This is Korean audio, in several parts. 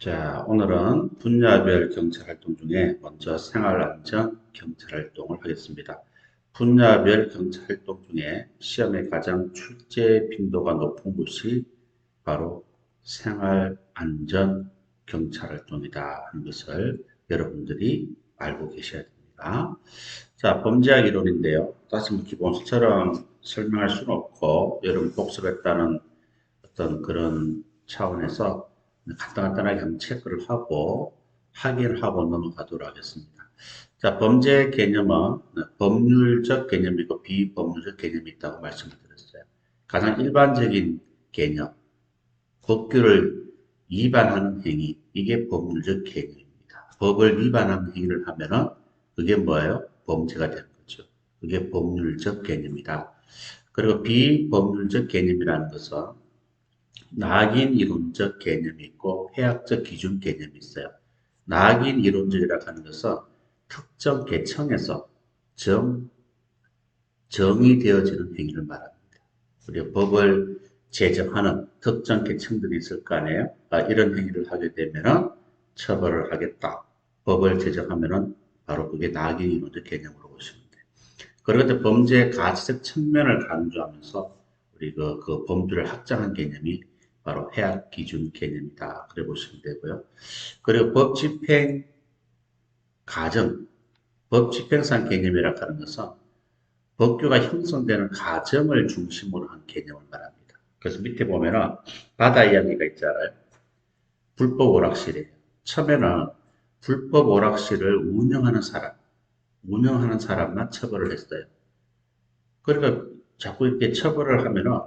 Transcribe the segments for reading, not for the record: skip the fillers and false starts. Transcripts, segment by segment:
자, 오늘은 분야별 경찰활동 중에 먼저 생활안전 경찰활동을 하겠습니다. 분야별 경찰활동 중에 시험에 가장 출제 빈도가 높은 것이 바로 생활안전 경찰활동이다 하는 것을 여러분들이 알고 계셔야 됩니다. 자, 범죄학 이론인데요. 다시 기본서처럼 설명할 수는 없고 여러분 복습했다는 어떤 그런 차원에서 간단하게 한번 체크를 하고 확인을 하고 넘어가도록 하겠습니다. 자, 범죄 개념은 법률적 개념이 있고 비법률적 개념이 있다고 말씀을 드렸어요. 가장 일반적인 개념, 법규를 위반하는 행위, 이게 법률적 개념입니다. 법을 위반하는 행위를 하면은 그게 뭐예요? 범죄가 되는 거죠. 그게 법률적 개념이다. 그리고 비법률적 개념이라는 것은 낙인 이론적 개념이 있고 해학적 기준 개념이 있어요. 낙인 이론적이라고 하는 것은 특정 계층에서 정의되어지는 행위를 말합니다. 우리가 법을 제정하는 특정 계층들이 있을 거 아니에요. 이런 행위를 하게 되면 처벌을 하겠다. 법을 제정하면 바로 그게 낙인 이론적 개념으로 보시면 돼요. 그리고 범죄의 가치적 측면을 강조하면서 우리 그 범죄를 확장한 개념이 바로 해악 기준 개념이다. 그래 보시면 되고요. 그리고 법 집행 과정, 법 집행상 개념이라고 하는 것은 법규가 형성되는 과정을 중심으로 한 개념을 말합니다. 그래서 밑에 보면은 바다 이야기가 있잖아요. 불법 오락실이에요. 처음에는 불법 오락실을 운영하는 사람만 처벌을 했어요. 그러니까 자꾸 이렇게 처벌을 하면은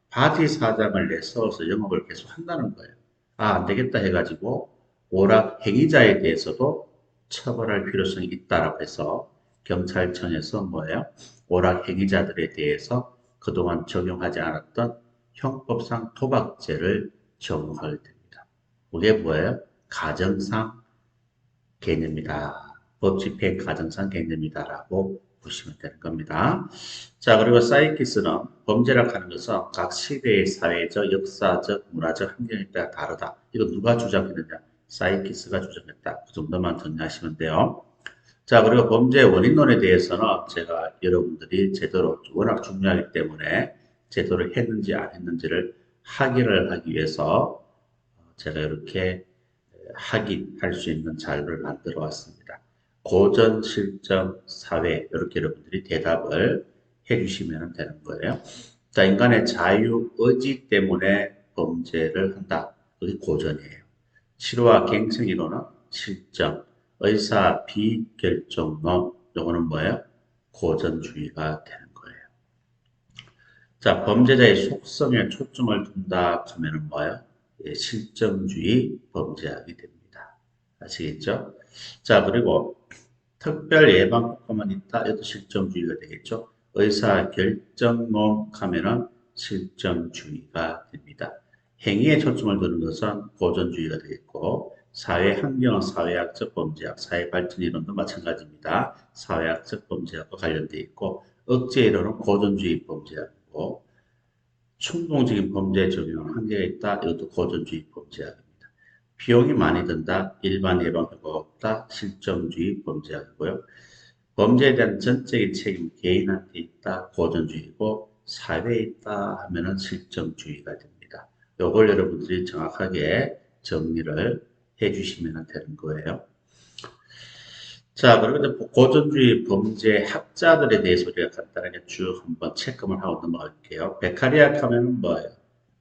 바지 사장을 내세워서 영업을 계속 한다는 거예요. 안 되겠다 해가지고 오락 행위자에 대해서도 처벌할 필요성이 있다라고 해서 경찰청에서 뭐예요? 오락 행위자들에 대해서 그동안 적용하지 않았던 형법상 도박죄를 적용하게 됩니다. 그게 뭐예요? 가정상 개념이다. 법 집행 가정상 개념이다라고 보시면 되는 겁니다. 자, 그리고 사이키스는 범죄라고 하는 것은 각 시대의 사회적, 역사적, 문화적 환경에 따라 다르다. 이거 누가 주장했느냐? 사이키스가 주장했다. 그 정도만 정리하시면 돼요. 자, 그리고 범죄의 원인론에 대해서는 제가 여러분들이 제대로 워낙 중요하기 때문에 제대로 했는지 안 했는지를 확인을 하기 위해서 제가 이렇게 확인할 수 있는 자료를 만들어 왔습니다. 고전, 실전, 사회 이렇게 여러분들이 대답을 해주시면 되는 거예요. 자, 인간의 자유, 의지 때문에 범죄를 한다. 그게 고전이에요. 치료와 갱생 이론은 실정, 의사 비결정론, 요거는 뭐예요? 고전주의가 되는 거예요. 자, 범죄자의 속성에 초점을 둔다 하면은 뭐예요? 예, 실정주의 범죄학이 됩니다. 아시겠죠? 자, 그리고 특별 예방 효과만 있다. 이것도 실정주의가 되겠죠. 의사 결정론 하면은 실정주의가 됩니다. 행위에 초점을 두는 것은 고전주의가 되겠고, 사회 환경은 사회학적 범죄학, 사회 발전 이론도 마찬가지입니다. 사회학적 범죄학과 관련되어 있고, 억제 이론은 고전주의 범죄학이고, 충동적인 범죄에 적용하는 한계가 있다. 이것도 고전주의 범죄학입니다. 비용이 많이 든다. 일반 예방 효과가 없다. 실정주의 범죄학이고요. 범죄에 대한 전적인 책임 개인한테 있다. 고전주의고 사회에 있다 하면은 실정주의가 됩니다. 요걸 여러분들이 정확하게 정리를 해주시면 되는 거예요. 자, 그리고 고전주의 범죄 학자들에 대해서 우리가 간단하게 쭉 한번 체크를 하고 넘어갈게요. 베카리아 하면 뭐예요?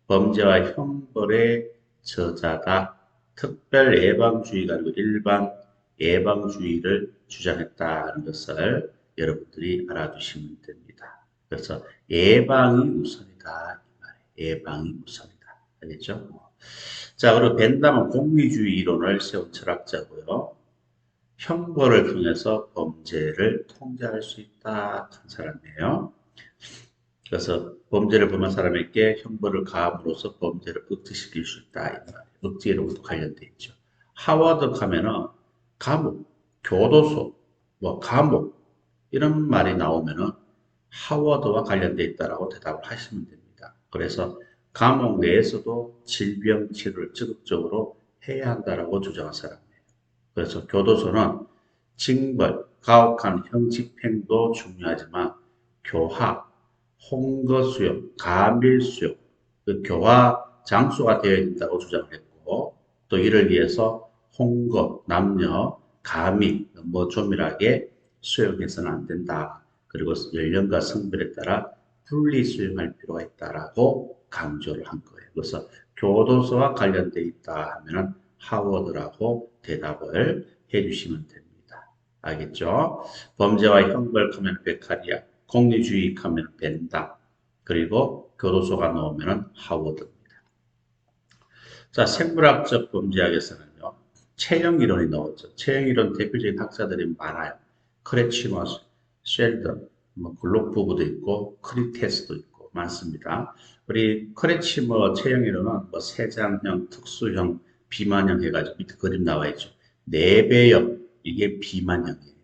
범죄와 형벌의 저자다. 특별 예방주의가 아니고 일반 예방주의를 주장했다는 것을 여러분들이 알아두시면 됩니다. 그래서 예방이 우선이다. 예방이 우선이다. 알겠죠? 자, 그리고 벤담은 공리주의 이론을 세운 철학자고요. 형벌을 통해서 범죄를 통제할 수 있다 한 사람이에요. 그래서 범죄를 범한 사람에게 형벌을 가함으로써 범죄를 억제시킬 수 있다. 이 말이에요. 억제로부터 관련돼 있죠. 하워드 하면은 감옥, 교도소, 뭐 감옥 이런 말이 나오면은 하워드와 관련돼 있다라고 대답을 하시면 됩니다. 그래서 감옥 내에서도 질병 치료를 적극적으로 해야 한다라고 주장한 사람이에요. 그래서 교도소는 징벌, 가혹한 형집행도 중요하지만 교화, 홍거수용, 가밀수용, 그 교화 장소가 되어야 된다고 주장을 했고 또 이를 위해서 홍거, 남녀, 가미, 너무 조밀하게 수용해서는 안 된다. 그리고 연령과 성별에 따라 분리 수용할 필요가 있다라고 강조를 한 거예요. 그래서 교도소와 관련돼 있다 하면은 하워드라고 대답을 해주시면 됩니다. 알겠죠? 범죄와 형벌하면 베카리아, 공리주의 하면 벤다, 그리고 교도소가 나오면 하워드입니다. 자, 생물학적 범죄학에서는요, 체형 이론이 나오죠. 체형 이론 대표적인 학자들이 많아요. 크레치머스, 쉘던, 글록 부부도 있고, 크리테스도 있고, 많습니다. 우리 크레치머 체형 이론은 세장형, 특수형, 비만형 해가지고 밑에 그림 나와 있죠. 내배역, 이게 비만형이에요.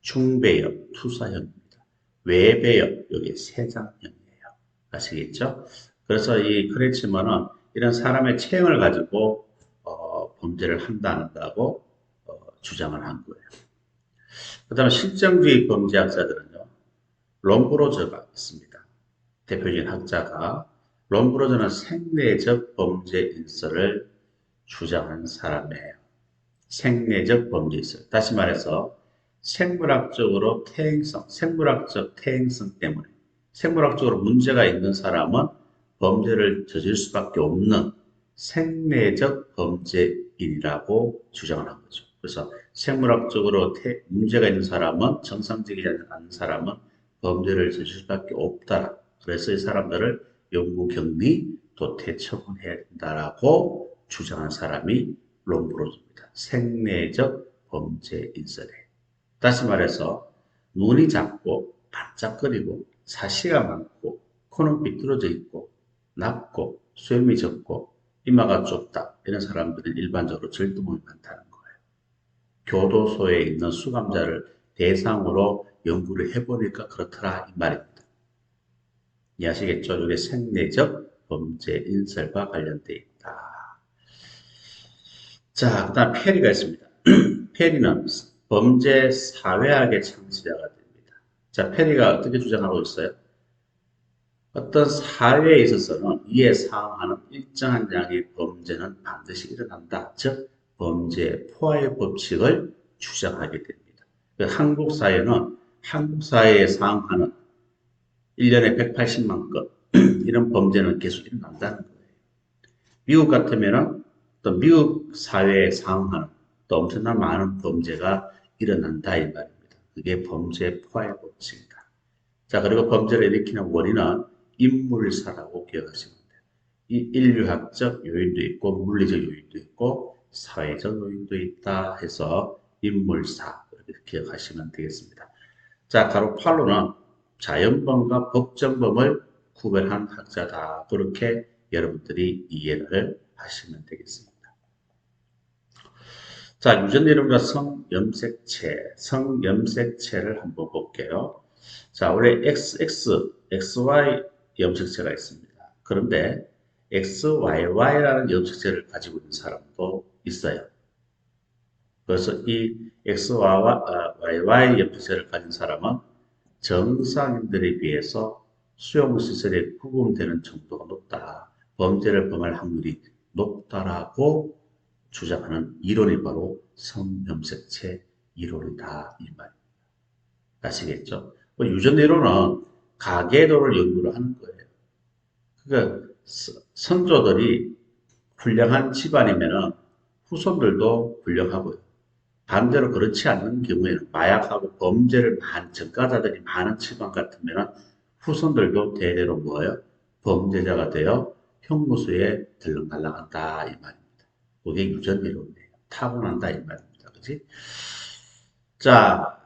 중배역, 투사형입니다. 외배역, 이게 세장형이에요. 아시겠죠? 그래서 이 크레치머는 이런 사람의 체형을 가지고 범죄를 한다고 주장을 한 거예요. 그 다음에 실정주의 범죄학자들은요, 롬브로저가 있습니다. 대표적인 학자가 롬브로저는 생내적 범죄 인설을 주장하는 사람이에요. 생내적 범죄 인설. 다시 말해서 생물학적으로 태행성, 생물학적 태행성 때문에 생물학적으로 문제가 있는 사람은 범죄를 저질 수밖에 없는 생내적 범죄인이라고 주장을 한 거죠. 그래서 생물학적으로 문제가 있는 사람은 정상적이지 않은 사람은 범죄를 저질 수밖에 없다. 그래서 이 사람들을 영구격리 또 퇴처분해야 된다라고 주장한 사람이 롬브로즈입니다. 생내적 범죄 인설에. 다시 말해서 눈이 작고 반짝거리고 사시가 많고 코는 삐뚤어져 있고 낮고 수염이 적고 이마가 좁다 이런 사람들은 일반적으로 절도범이 많다는 거예요. 교도소에 있는 수감자를 대상으로 연구를 해보니까 그렇더라 이 말입니다. 이해하시겠죠? 이게 생내적 범죄 인설과 관련되어 있다. 자, 그 다음 페리가 있습니다. 페리는 범죄 사회학의 창시자가 됩니다. 자, 페리가 어떻게 주장하고 있어요? 어떤 사회에 있어서는 이에 상응하는 일정한 양의 범죄는 반드시 일어난다. 즉, 범죄 포화의 법칙을 주장하게 됩니다. 한국 사회는 한국 사회에 상응하는 1년에 180만 건 이런 범죄는 계속 일어난다는 거예요. 미국 같으면 또 미국 사회에 상응하는 또 엄청난 많은 범죄가 일어난다 이 말입니다. 그게 범죄 포화의 법칙이다. 자, 그리고 범죄를 일으키는 원인은 인물사라고 기억하시면 돼요. 이 인류학적 요인도 있고 물리적 요인도 있고 사회적 요인도 있다 해서 인물사 이렇게 기억하시면 되겠습니다. 자, 가로 8로는 자연범과 법정범을 구별한 학자다. 그렇게 여러분들이 이해를 하시면 되겠습니다. 자, 유전이론과 성염색체를 한번 볼게요. 자, 원래 XX, XY 염색체가 있습니다. 그런데 XYY라는 염색체를 가지고 있는 사람도 있어요. 그래서 이 XYY 염색체를 가진 사람은 정상인들에 비해서 수용시설에 구금되는 정도가 높다. 범죄를 범할 확률이 높다라고 주장하는 이론이 바로 성염색체 이론이다. 이 말입니다. 아시겠죠? 유전이론은 가계도를 연구를 하는 거예요. 그러니까 선조들이 훌륭한 집안이면 후손들도 훌륭하고요. 반대로 그렇지 않는 경우에는 마약하고 범죄를 전과자들이 많은 집안 같으면 후손들도 대대로 뭐예요? 범죄자가 되어 형무소에 들락날락한다 이 말입니다. 그게 유전이론이에요. 타고난다 이 말입니다. 그지? 자,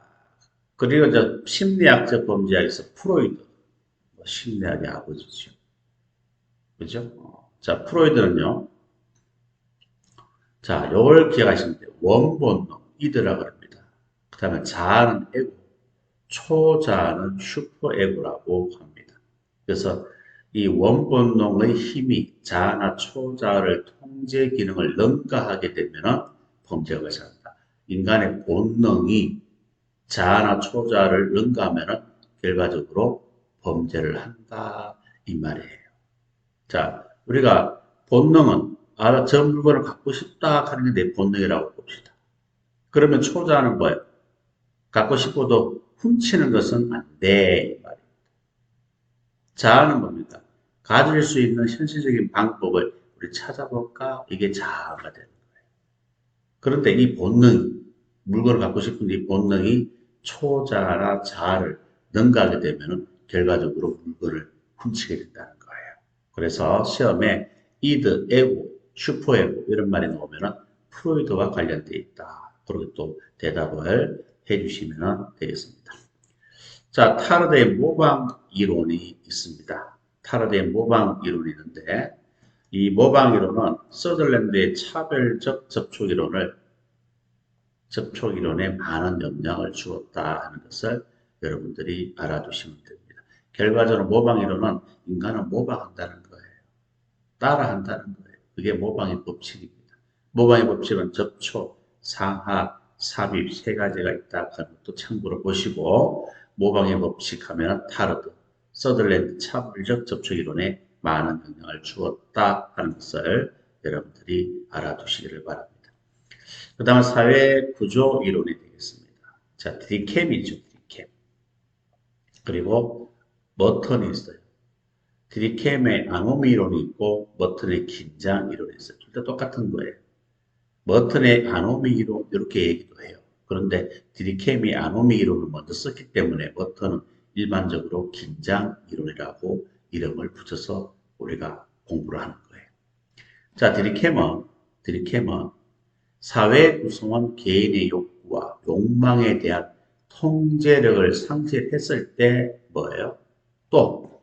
그리고 심리학적 범죄학에서 프로이드, 심리학의 아버지죠. 그죠? 자, 프로이드는요, 자, 요걸 기억하시면 돼요. 원본능, 이드라 그럽니다. 그 다음에 자아는 에고, 초자아는 슈퍼에고라고 합니다. 그래서 이 원본능의 힘이 자아나 초자아를 통제 기능을 능가하게 되면 범죄가 발생한다. 인간의 본능이 자아나 초자아를 능가하면 결과적으로 범죄를 한다 이 말이에요. 자, 우리가 본능은 저 물건을 갖고 싶다 하는 게 내 본능이라고 봅시다. 그러면 초자아는 뭐예요? 갖고 싶어도 훔치는 것은 안 돼. 자아는 뭡니까? 가질 수 있는 현실적인 방법을 우리 찾아볼까? 이게 자아가 되는 거예요. 그런데 이 본능, 물건을 갖고 싶은 이 본능이 초자아나 자아를 능가하게 되면 결과적으로 물건을 훔치게 된다는 거예요. 그래서 시험에 이드, 에고, 슈퍼에고 이런 말이 나오면 프로이드와 관련되어 있다. 그리고 또 대답을 해주시면 되겠습니다. 자, 타르데의 모방 이론이 있습니다. 타르데의 모방 이론이 있는데 이 모방 이론은 서덜랜드의 차별적 접촉 이론에 많은 영향을 주었다 하는 것을 여러분들이 알아두시면 됩니다. 결과적으로 모방 이론은 인간을 모방한다는 거예요. 따라한다는 거예요. 그게 모방의 법칙입니다. 모방의 법칙은 접촉, 상하, 삽입 세 가지가 있다 하는 것도 참고로 보시고 모방의 법칙 하면 타르드, 서덜랜드 차별적 접촉 이론에 많은 영향을 주었다 하는 것을 여러분들이 알아두시기를 바랍니다. 그 다음에 사회 구조 이론이 되겠습니다. 자, 드리켐이죠, 드리켐. 그리고 머턴이 있어요. 드리켐의 아노미 이론이 있고 머턴의 긴장 이론이 있어요. 둘 다 똑같은 거예요. 머턴의 아노미 이론 이렇게 얘기도 해요. 그런데 드리켐이 아노미 이론을 먼저 썼기 때문에 머턴은 일반적으로 긴장 이론이라고 이름을 붙여서 우리가 공부를 하는 거예요. 자, 드리켐은 사회 구성원 개인의 욕구와 욕망에 대한 통제력을 상실했을 때 뭐예요? 또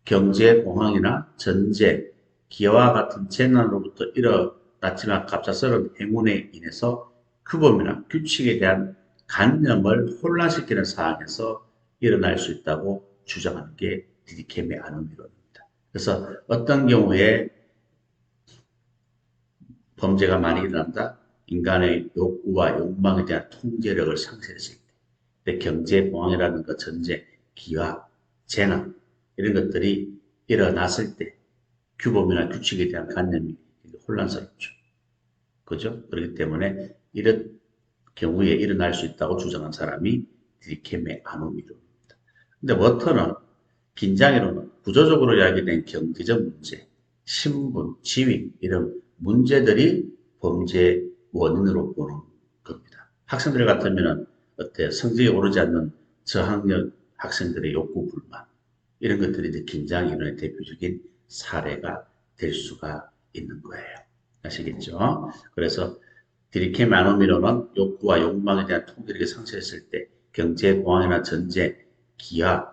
경제 공황이나 전쟁, 기아와 같은 재난으로부터 일어났지만 갑작스러운 행운에 인해서 규범이나 규칙에 대한 관념을 혼란시키는 상황에서 일어날 수 있다고 주장하는 게 디디켐의 아노미론입니다. 그래서 어떤 경우에 범죄가 많이 일어난다? 인간의 욕구와 욕망에 대한 통제력을 상실했을 때, 경제 공황이라든가 전쟁, 기아, 재난 이런 것들이 일어났을 때 규범이나 규칙에 대한 관념이 혼란스럽죠. 그죠? 그렇기 때문에 이런 경우에 일어날 수 있다고 주장한 사람이 디리켐의 아노미론입니다. 근데 워터는 긴장이론은 구조적으로 이야기된 경제적 문제, 신분, 지위 이런 문제들이 범죄 원인으로 보는 겁니다. 학생들 같으면 어때 성적이 오르지 않는 저학년 학생들의 욕구 불만 이런 것들이 이제 긴장 이론의 대표적인 사례가 될 수가 있는 거예요. 아시겠죠? 그래서 디리켐 아노미론은 욕구와 욕망에 대한 통제력이 상실했을 때 경제 공황이나 전쟁, 기아와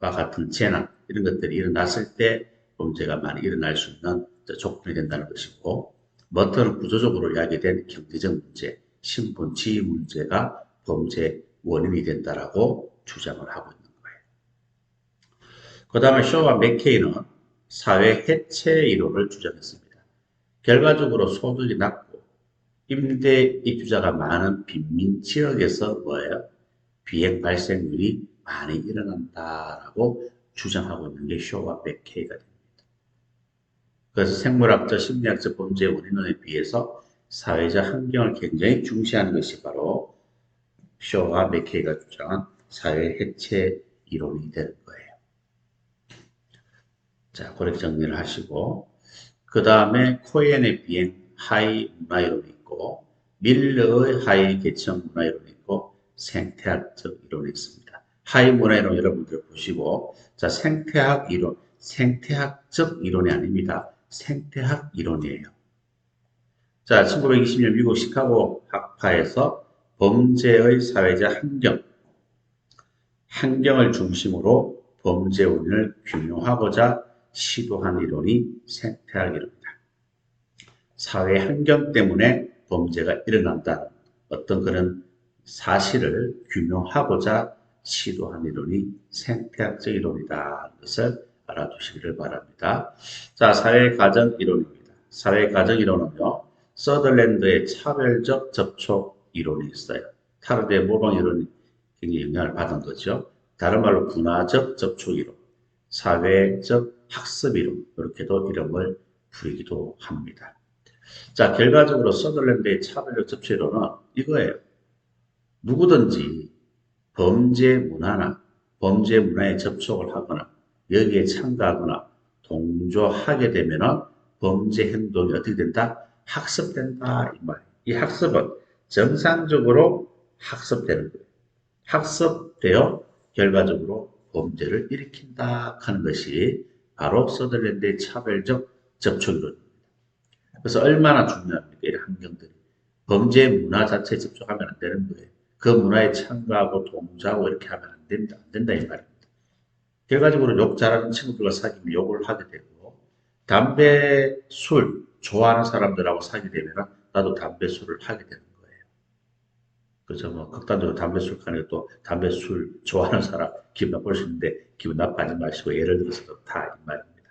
같은 재난 이런 것들이 일어났을 때 범죄가 많이 일어날 수 있는 조건이 된다는 것이고 머터는 구조적으로 이야기된 경제적 문제, 신분, 지위 문제가 범죄 원인이 된다라고 주장을 하고 있는 거예요. 그 다음에 쇼와 맥케이는 사회 해체 이론을 주장했습니다. 결과적으로 소득이 낮고 임대 입주자가 많은 빈민 지역에서 뭐예요? 비행 발생률이 많이 일어난다라고 주장하고 있는 게 쇼와 맥케이가 됩니다. 그래서 생물학적, 심리학적 범죄 원인론에 비해서 사회적 환경을 굉장히 중시하는 것이 바로 쇼와 맥케이가 주장한 사회 해체 이론이 되는 거예요. 자, 그렇게 정리를 하시고 그 다음에 코엔의 비행 하이 문화이론이 있고 밀러의 하이 계층 문화이론이 있고 생태학적 이론이 있습니다. 하이 문화이론 여러분들 보시고 자 생태학 이론, 생태학적 이론이 아닙니다. 생태학 이론이에요. 자 1920년 미국 시카고 학파에서 범죄의 사회적 환경을 중심으로 범죄 원인을 규명하고자 시도한 이론이 생태학 이론입니다. 사회 환경 때문에 범죄가 일어난다는 어떤 그런 사실을 규명하고자 시도한 이론이 생태학적 이론이다 하는 것을 알아두시기를 바랍니다. 자, 사회가정 이론입니다. 사회가정 이론은요, 서덜랜드의 차별적 접촉 이론이 있어요. 타르데의 모방 이론이 굉장히 영향을 받은 거죠. 다른 말로 문화적 접촉 이론, 사회적 학습 이론, 이렇게도 이름을 부르기도 합니다. 자, 결과적으로 서덜랜드의 차별적 접촉 이론은 이거예요. 누구든지 범죄 문화나 범죄 문화에 접촉을 하거나 여기에 참가하거나 동조하게 되면은 범죄 행동이 어떻게 된다? 학습된다 이 말이에요. 이 학습은 정상적으로 학습되는 거예요. 학습되어 결과적으로 범죄를 일으킨다 하는 것이 바로 서덜랜드의 차별적 접촉이론입니다. 그래서 얼마나 중요합니까? 이런 환경들이. 범죄 문화 자체에 접촉하면 안 되는 거예요. 그 문화에 참가하고 동조하고 이렇게 하면 안 된다 이 말입니다. 결과적으로 욕 잘하는 친구들과 사귀면 욕을 하게 되고, 담배, 술 좋아하는 사람들하고 사귀게 되면 나도 담배, 술을 하게 되는 거예요. 그래서 뭐 극단적으로 담배, 술 하는 또 담배, 술 좋아하는 사람 기분 나쁠 수 있는데 기분 나빠하지 마시고 예를 들어서 다 이 말입니다.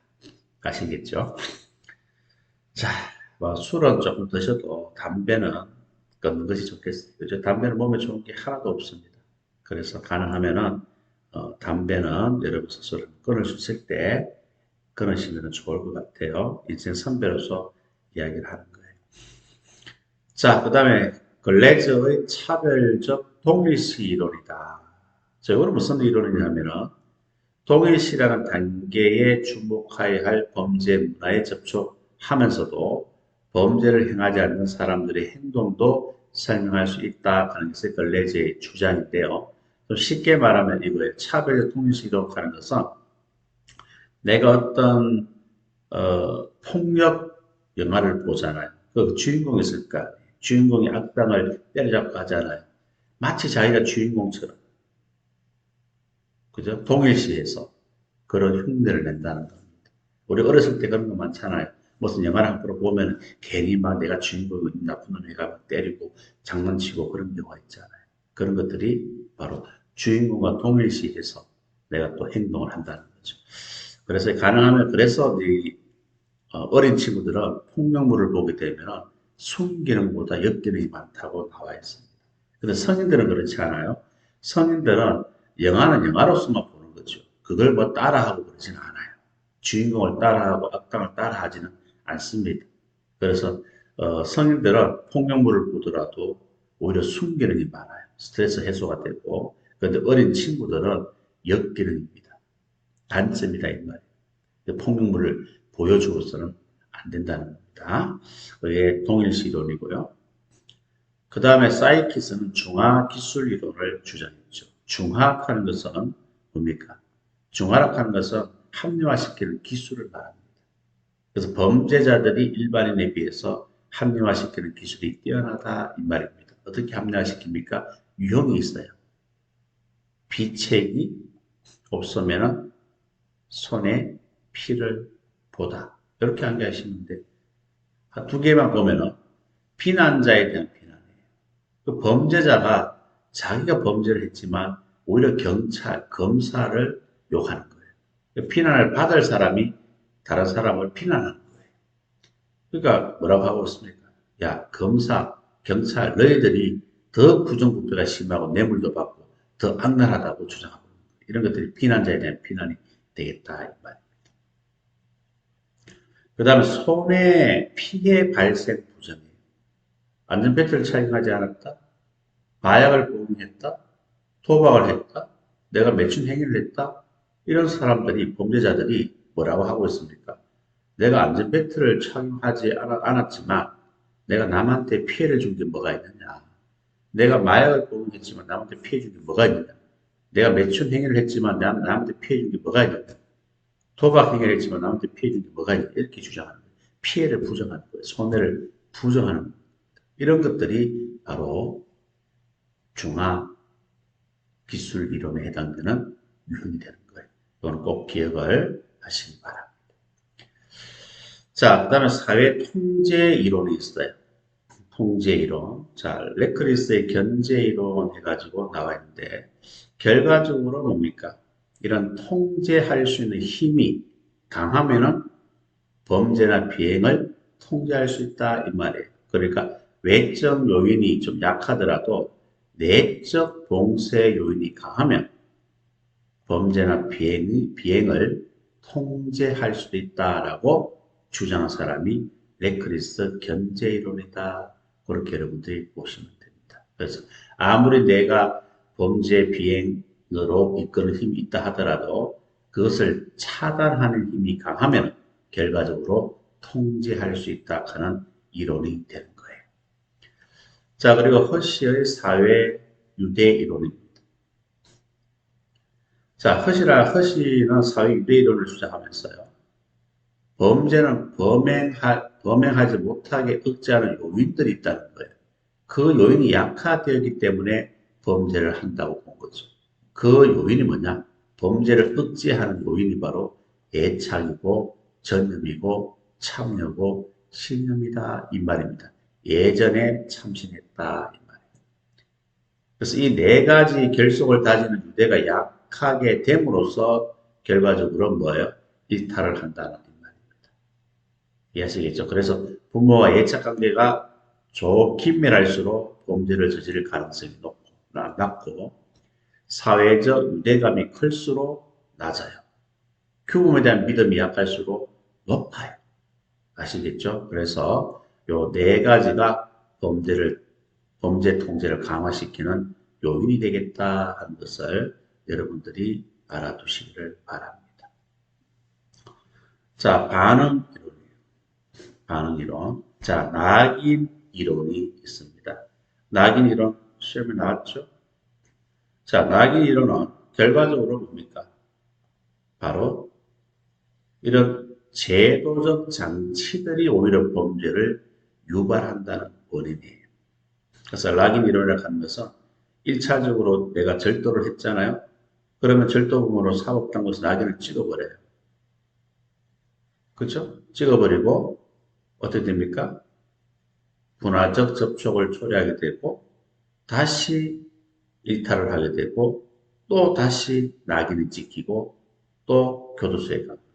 아시겠죠? 자, 뭐 술은 조금 드셔도 담배는 끊는 것이 좋겠어요. 그죠? 담배는 몸에 좋은 게 하나도 없습니다. 그래서 가능하면은 담배는 여러분 스스로 끊을 수 있을 때 끊으시면 좋을 것 같아요. 인생 선배로서 이야기를 하는 거예요. 자, 그 다음에 글래저의 차별적 동일시 이론이다. 자, 이거는 무슨 이론이냐면은 동일시라는 단계에 주목해야 할 범죄 문화에 접촉하면서도 범죄를 행하지 않는 사람들의 행동도 설명할 수 있다 하는 것이 글래저의 주장인데요. 좀 쉽게 말하면 이거예요. 차별적 동일시 이론하는 것은 내가 어떤 폭력 영화를 보잖아요. 그 주인공이 있을까? 주인공이 악당을 때려잡고 하잖아요. 마치 자기가 주인공처럼, 그죠? 동일시해서 그런 흉내를 낸다는 겁니다. 우리 어렸을 때 그런 거 많잖아요. 무슨 영화를 한 편 보면 괜히 막 내가 주인공이 나쁜 놈이가 막 때리고 장난치고 그런 경우가 있잖아요. 그런 것들이 바로 주인공과 동일시해서 내가 또 행동을 한다는 거죠. 그래서 가능하면 그래서 이 어린 친구들은 폭력물을 보게 되면 순기능보다 역기능이 많다고 나와 있습니다. 근데 성인들은 그렇지 않아요. 성인들은 영화는 영화로서만 보는 거죠. 그걸 뭐 따라하고 그러지는 않아요. 주인공을 따라하고 악당을 따라하지는 않습니다. 그래서 성인들은 폭력물을 보더라도 오히려 순기능이 많아요. 스트레스 해소가 되고, 그런데 어린 친구들은 역기능입니다. 단점이다 이 말이에요. 폭력물을 보여주고서는 안 된다는 겁니다. 그게 동일시 이론이고요. 그 다음에 사이키스는 중화기술 이론을 주장했죠. 중화학하는 것은 뭡니까? 중화학하는 것은 합리화시키는 기술을 말합니다. 그래서 범죄자들이 일반인에 비해서 합리화시키는 기술이 뛰어나다 이 말입니다. 어떻게 합리화시킵니까? 유형이 있어요. 비책이 없으면 손에 피를 보다. 이렇게 암기하시면 돼요. 두 개만 보면은 피난자에 대한 비난이에요. 그 범죄자가 자기가 범죄를 했지만 오히려 경찰, 검사를 욕하는 거예요. 피난을 받을 사람이 다른 사람을 피난하는 거예요. 그러니까 뭐라고 하고 있습니까? 야, 검사, 경찰, 너희들이 더 부정부패가 심하고 뇌물도 받고 더 악랄하다고 주장하고 있는 거예요. 이런 것들이 피난자에 대한 비난이 되겠다. 이 말. 그 다음에 손해 피해 발생 부정이에요. 안전벨트를 착용하지 않았다? 마약을 복용했다? 도박을 했다? 내가 매춘 행위를 했다? 이런 사람들이, 범죄자들이 뭐라고 하고 있습니까? 내가 안전벨트를 착용하지 않았지만 내가 남한테 피해를 준 게 뭐가 있느냐? 내가 마약을 복용했지만 남한테 피해 준 게 뭐가 있느냐? 내가 매춘 행위를 했지만 남한테 피해 준 게 뭐가 있느냐? 도박 행위를 했지만 남한테 피해 준 게 뭐가 있느냐? 이렇게 주장하는 거예요. 피해를 부정하는 거예요. 손해를 부정하는 거예요. 이런 것들이 바로 중화 기술 이론에 해당되는 유형이 되는 거예요. 이건 꼭 기억을 하시기 바랍니다. 자, 그 다음에 사회 통제 이론이 있어요. 통제 이론. 자, 레크리스의 견제 이론 해가지고 나와 있는데, 결과적으로 뭡니까? 이런 통제할 수 있는 힘이 강하면은 범죄나 비행을 통제할 수 있다 이 말이에요. 그러니까 외적 요인이 좀 약하더라도 내적 봉쇄 요인이 강하면 범죄나 비행을 통제할 수도 있다라고 주장한 사람이 레크리스 견제 이론이다. 그렇게 여러분들이 보시면 됩니다. 그래서 아무리 내가 범죄 비행으로 이끄는 힘이 있다 하더라도 그것을 차단하는 힘이 강하면 결과적으로 통제할 수 있다 하는 이론이 되는 거예요. 자, 그리고 허시의 사회 유대 이론입니다. 자, 허시는 사회 유대 이론을 주장하면서요. 범죄는 범행하지 못하게 억제하는 요인들이 있다는 거예요. 그 요인이 약화되었기 때문에 범죄를 한다고 본 거죠. 그 요인이 뭐냐? 범죄를 억제하는 요인이 바로 애착이고 전념이고 참여고 신념이다 이 말입니다. 예전에 참신했다 이 말이에요. 그래서 이 네 가지 결속을 다지는 유대가 약하게 됨으로써 결과적으로 뭐예요? 일탈을 한다는 이 말입니다. 이해하시겠죠? 그래서 부모와 애착 관계가 긴밀할수록 범죄를 저지를 가능성이 낮고 사회적 유대감이 클수록 낮아요. 규범에 대한 믿음이 약할수록 높아요. 아시겠죠? 그래서 요 네 가지가 범죄 통제를 강화시키는 요인이 되겠다 하는 것을 여러분들이 알아두시기를 바랍니다. 자, 반응 이론. 자, 낙인 이론이 있습니다. 낙인 이론 시험에 나왔죠? 자, 낙인 이론은 결과적으로 뭡니까? 바로 이런 제도적 장치들이 오히려 범죄를 유발한다는 원인이에요. 그래서 낙인 이론을 하는 것은 1차적으로 내가 절도를 했잖아요. 그러면 절도범으로 사법당국에서 낙인을 찍어버려요. 그렇죠? 찍어버리고 어떻게 됩니까? 분화적 접촉을 초래하게 되고 다시 일탈을 하게 되고 또 다시 낙인이 찍히고 또 교도소에 갑니다.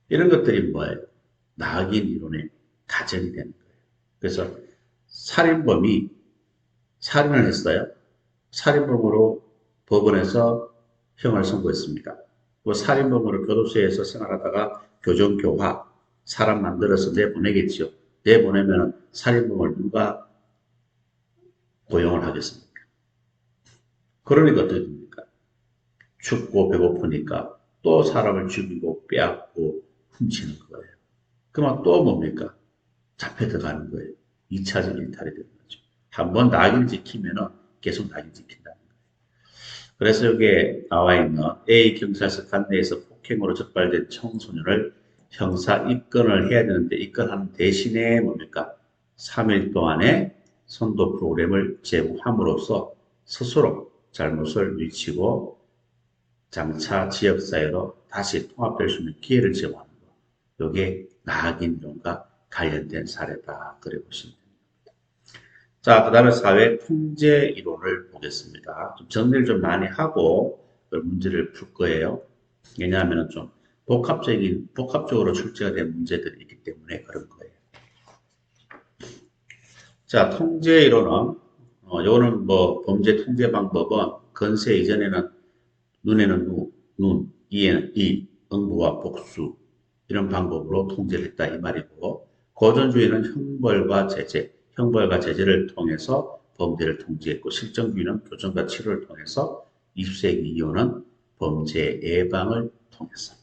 이런 것들이 뭐예요? 낙인 이론의 가정이 되는 거예요. 그래서 살인범이 살인을 했어요. 살인범으로 법원에서 형을 선고했습니다. 그 살인범으로 교도소에서 생활하다가 교정교화, 사람 만들어서 내보내겠죠. 내보내면 살인범을 누가 고용을 하겠습니까? 그러니까 어떻게 됩니까? 춥고 배고프니까 또 사람을 죽이고 빼앗고 훔치는 거예요. 그러면 또 뭡니까? 잡혀 들어가는 거예요. 2차적 일탈이 되는 거죠. 한번 낙인 지키면은 계속 낙인 지킨다는 거예요. 그래서 여기에 나와 있는 A 경찰서 관내에서 폭행으로 적발된 청소년을 형사 입건을 해야 되는데 입건하는 대신에 뭡니까? 3일 동안의 선도 프로그램을 제공함으로써 스스로 잘못을 뉘치고 장차 지역사회로 다시 통합될 수 있는 기회를 제공하는 것. 이게 낙인 이론과 관련된 사례다. 그래 보시면 됩니다. 자, 그 다음에 사회 통제 이론을 보겠습니다. 좀 정리를 좀 많이 하고 문제를 풀 거예요. 왜냐하면 좀 복합적으로 출제가 된 문제들이 있기 때문에 그런 거예요. 자, 통제 이론은, 요거는 뭐, 범죄 통제 방법은 건세 이전에는 눈에는 눈, 이에는 이, 응부와 복수, 이런 방법으로 통제를 했다 이 말이고, 고전주의는 형벌과 제재를 통해서 범죄를 통제했고, 실정주의는 교정과 치료를 통해서 20세기 이후는 범죄 예방을 통해서.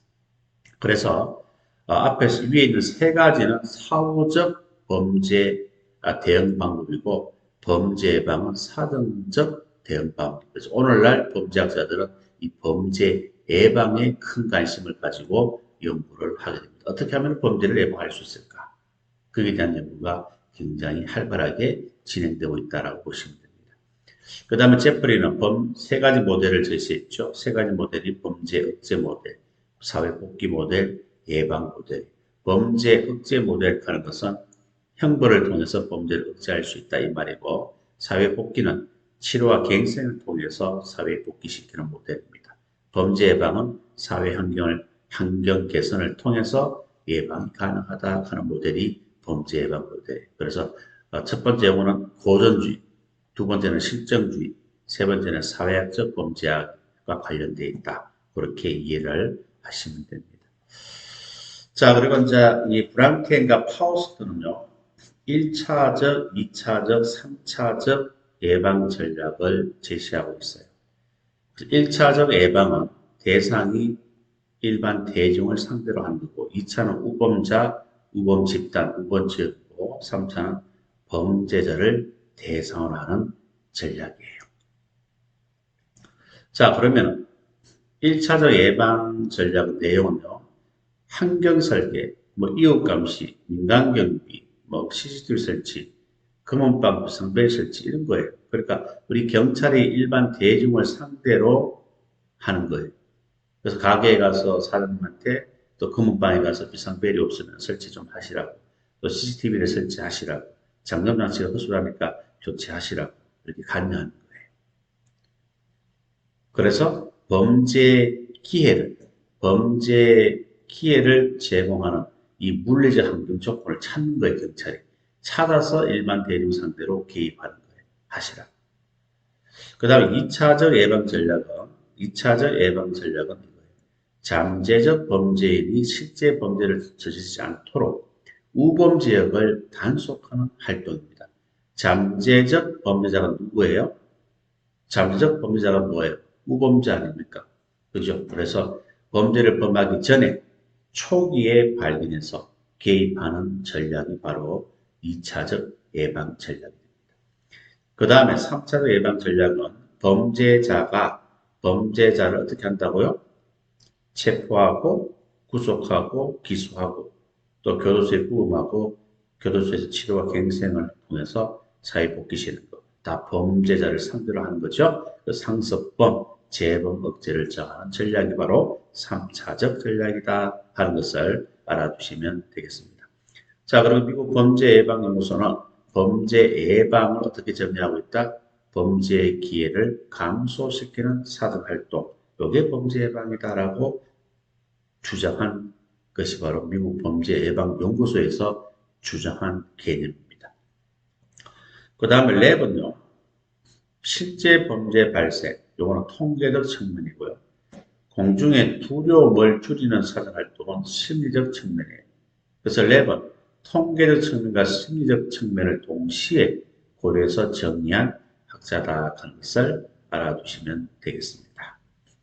그래서 앞에서 위에 있는 세 가지는 사후적 범죄 대응 방법이고 범죄 예방은 사전적 대응 방법. 그래서 오늘날 범죄학자들은 이 범죄 예방에 큰 관심을 가지고 연구를 하게 됩니다. 어떻게 하면 범죄를 예방할 수 있을까? 그에 대한 연구가 굉장히 활발하게 진행되고 있다고 보시면 됩니다. 그 다음에 제프리는 세 가지 모델을 제시했죠. 세 가지 모델이 범죄 억제 모델, 사회복귀 모델, 예방 모델. 범죄 억제 모델 하는 것은 형벌을 통해서 범죄를 억제할 수 있다 이 말이고 사회복귀는 치료와 갱생을 통해서 사회복귀시키는 모델입니다. 범죄 예방은 사회 환경 개선을 통해서 예방이 가능하다 하는 모델이 범죄 예방 모델. 그래서 첫 번째 요거는 고전주의, 두 번째는 실정주의, 세 번째는 사회학적 범죄학과 관련되어 있다. 그렇게 이해를 하시면 됩니다. 자, 그리고 이제 이 브랑켄과 파우스트는요, 1차적, 2차적, 3차적 예방 전략을 제시하고 있어요. 1차적 예방은 대상이 일반 대중을 상대로 하는 거고, 2차는 우범자, 우범 집단, 우범 지역이고, 3차는 범죄자를 대상으로 하는 전략이에요. 자, 그러면 1차적 예방 전략 내용은요, 환경 설계, 이웃 감시, 민간 경비, CCTV 설치, 검은방 구성벨 설치 이런 거예요. 그러니까 우리 경찰이 일반 대중을 상대로 하는 거예요. 그래서 가게에 가서 사장님한테 또 검은방에 가서 비상벨이 없으면 설치 좀 하시라고, 또 CCTV를 설치하시라고, 잠금장치가 허술하니까 교체하시라고 이렇게 관여하는 거예요. 그래서 범죄 기회를 제공하는 이 물리적 환경 조건을 찾는 거예요, 경찰이. 찾아서 일반 대중 상대로 개입하는 거예요. 하시라. 그 다음에 2차적 예방 전략은 이거예요. 잠재적 범죄인이 실제 범죄를 저지르지 않도록 우범 지역을 단속하는 활동입니다. 잠재적 범죄자가 누구예요? 잠재적 범죄자가 뭐예요? 우범자 아닙니까? 그죠? 그래서 범죄를 범하기 전에 초기에 발견해서 개입하는 전략이 바로 2차적 예방 전략입니다. 그 다음에 3차적 예방 전략은 범죄자를 어떻게 한다고요? 체포하고 구속하고 기소하고 또 교도소에 구금하고 교도소에서 치료와 갱생을 통해서 사회 복귀시키는 것. 다 범죄자를 상대로 하는 거죠. 그 상습범, 재범 억제를 정하는 전략이 바로 3차적 전략이다 하는 것을 알아두시면 되겠습니다. 자, 그리고 미국 범죄예방연구소는 범죄 예방을 어떻게 정리하고 있다? 범죄의 기회를 감소시키는 사전활동, 이게 범죄 예방이다라고 주장한 것이 바로 미국 범죄예방연구소에서 주장한 개념입니다. 그 다음에 랩은요, 실제 범죄 발생, 요거는 통계적 측면이고요. 공중의 두려움을 줄이는 사전활동은 심리적 측면이에요. 그래서 랩은 통계적 측면과 심리적 측면을 동시에 고려해서 정리한 학자다 하는 것을 알아두시면 되겠습니다.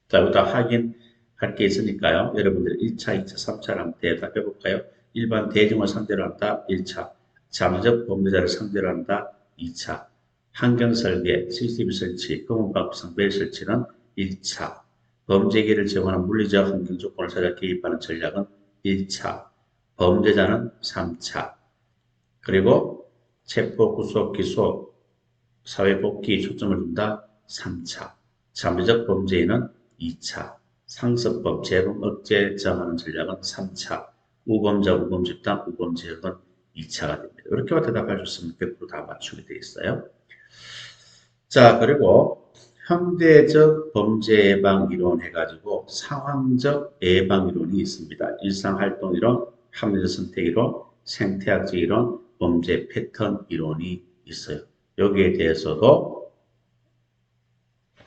자, 여기다 확인할 게 있으니까요. 여러분들 1차, 2차, 3차를 한번 대답해 볼까요? 일반 대중을 상대로 한다. 1차. 잠재적 범죄자를 상대로 한다. 2차. 환경 설계, CCTV 설치, 검은방 구성벨 설치는 1차. 범죄기를 제공하는 물리적 환경 조건을 찾아 개입하는 전략은 1차. 범죄자는 3차. 그리고 체포, 구속, 기소, 사회복귀에 초점을 둔다. 3차. 잠재적 범죄인은 2차. 상습범, 재범 억제 정하는 전략은 3차. 우범자, 우범집단, 우범지역은 2차가 됩니다. 이렇게 대답할 수 있으면 100%다 맞추게 되어 있어요. 자, 그리고 현대적 범죄 예방 이론 해가지고 상황적 예방 이론이 있습니다. 일상활동 이론, 합리적 선택 이론, 생태학적 이론, 범죄 패턴 이론이 있어요. 여기에 대해서도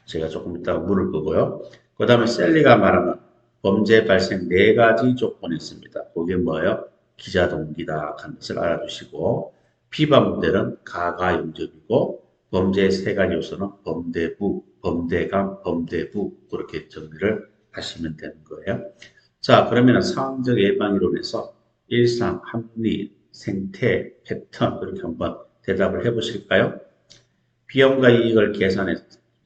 제가 조금 이따가 물을 거고요. 그 다음에 셀리가 말하는 범죄 발생 4가지 조건이 있습니다. 그게 뭐예요? 기자 동기다 하는 것을 알아두시고, 비바 모델은 가가용접이고, 범죄의 3가지 요소는 범대부, 범대감, 범대부 그렇게 정리를 하시면 되는 거예요. 자, 그러면 상황적 예방 이론에서 일상, 합리, 생태, 패턴 이렇게 한번 대답을 해보실까요? 비용과 이익을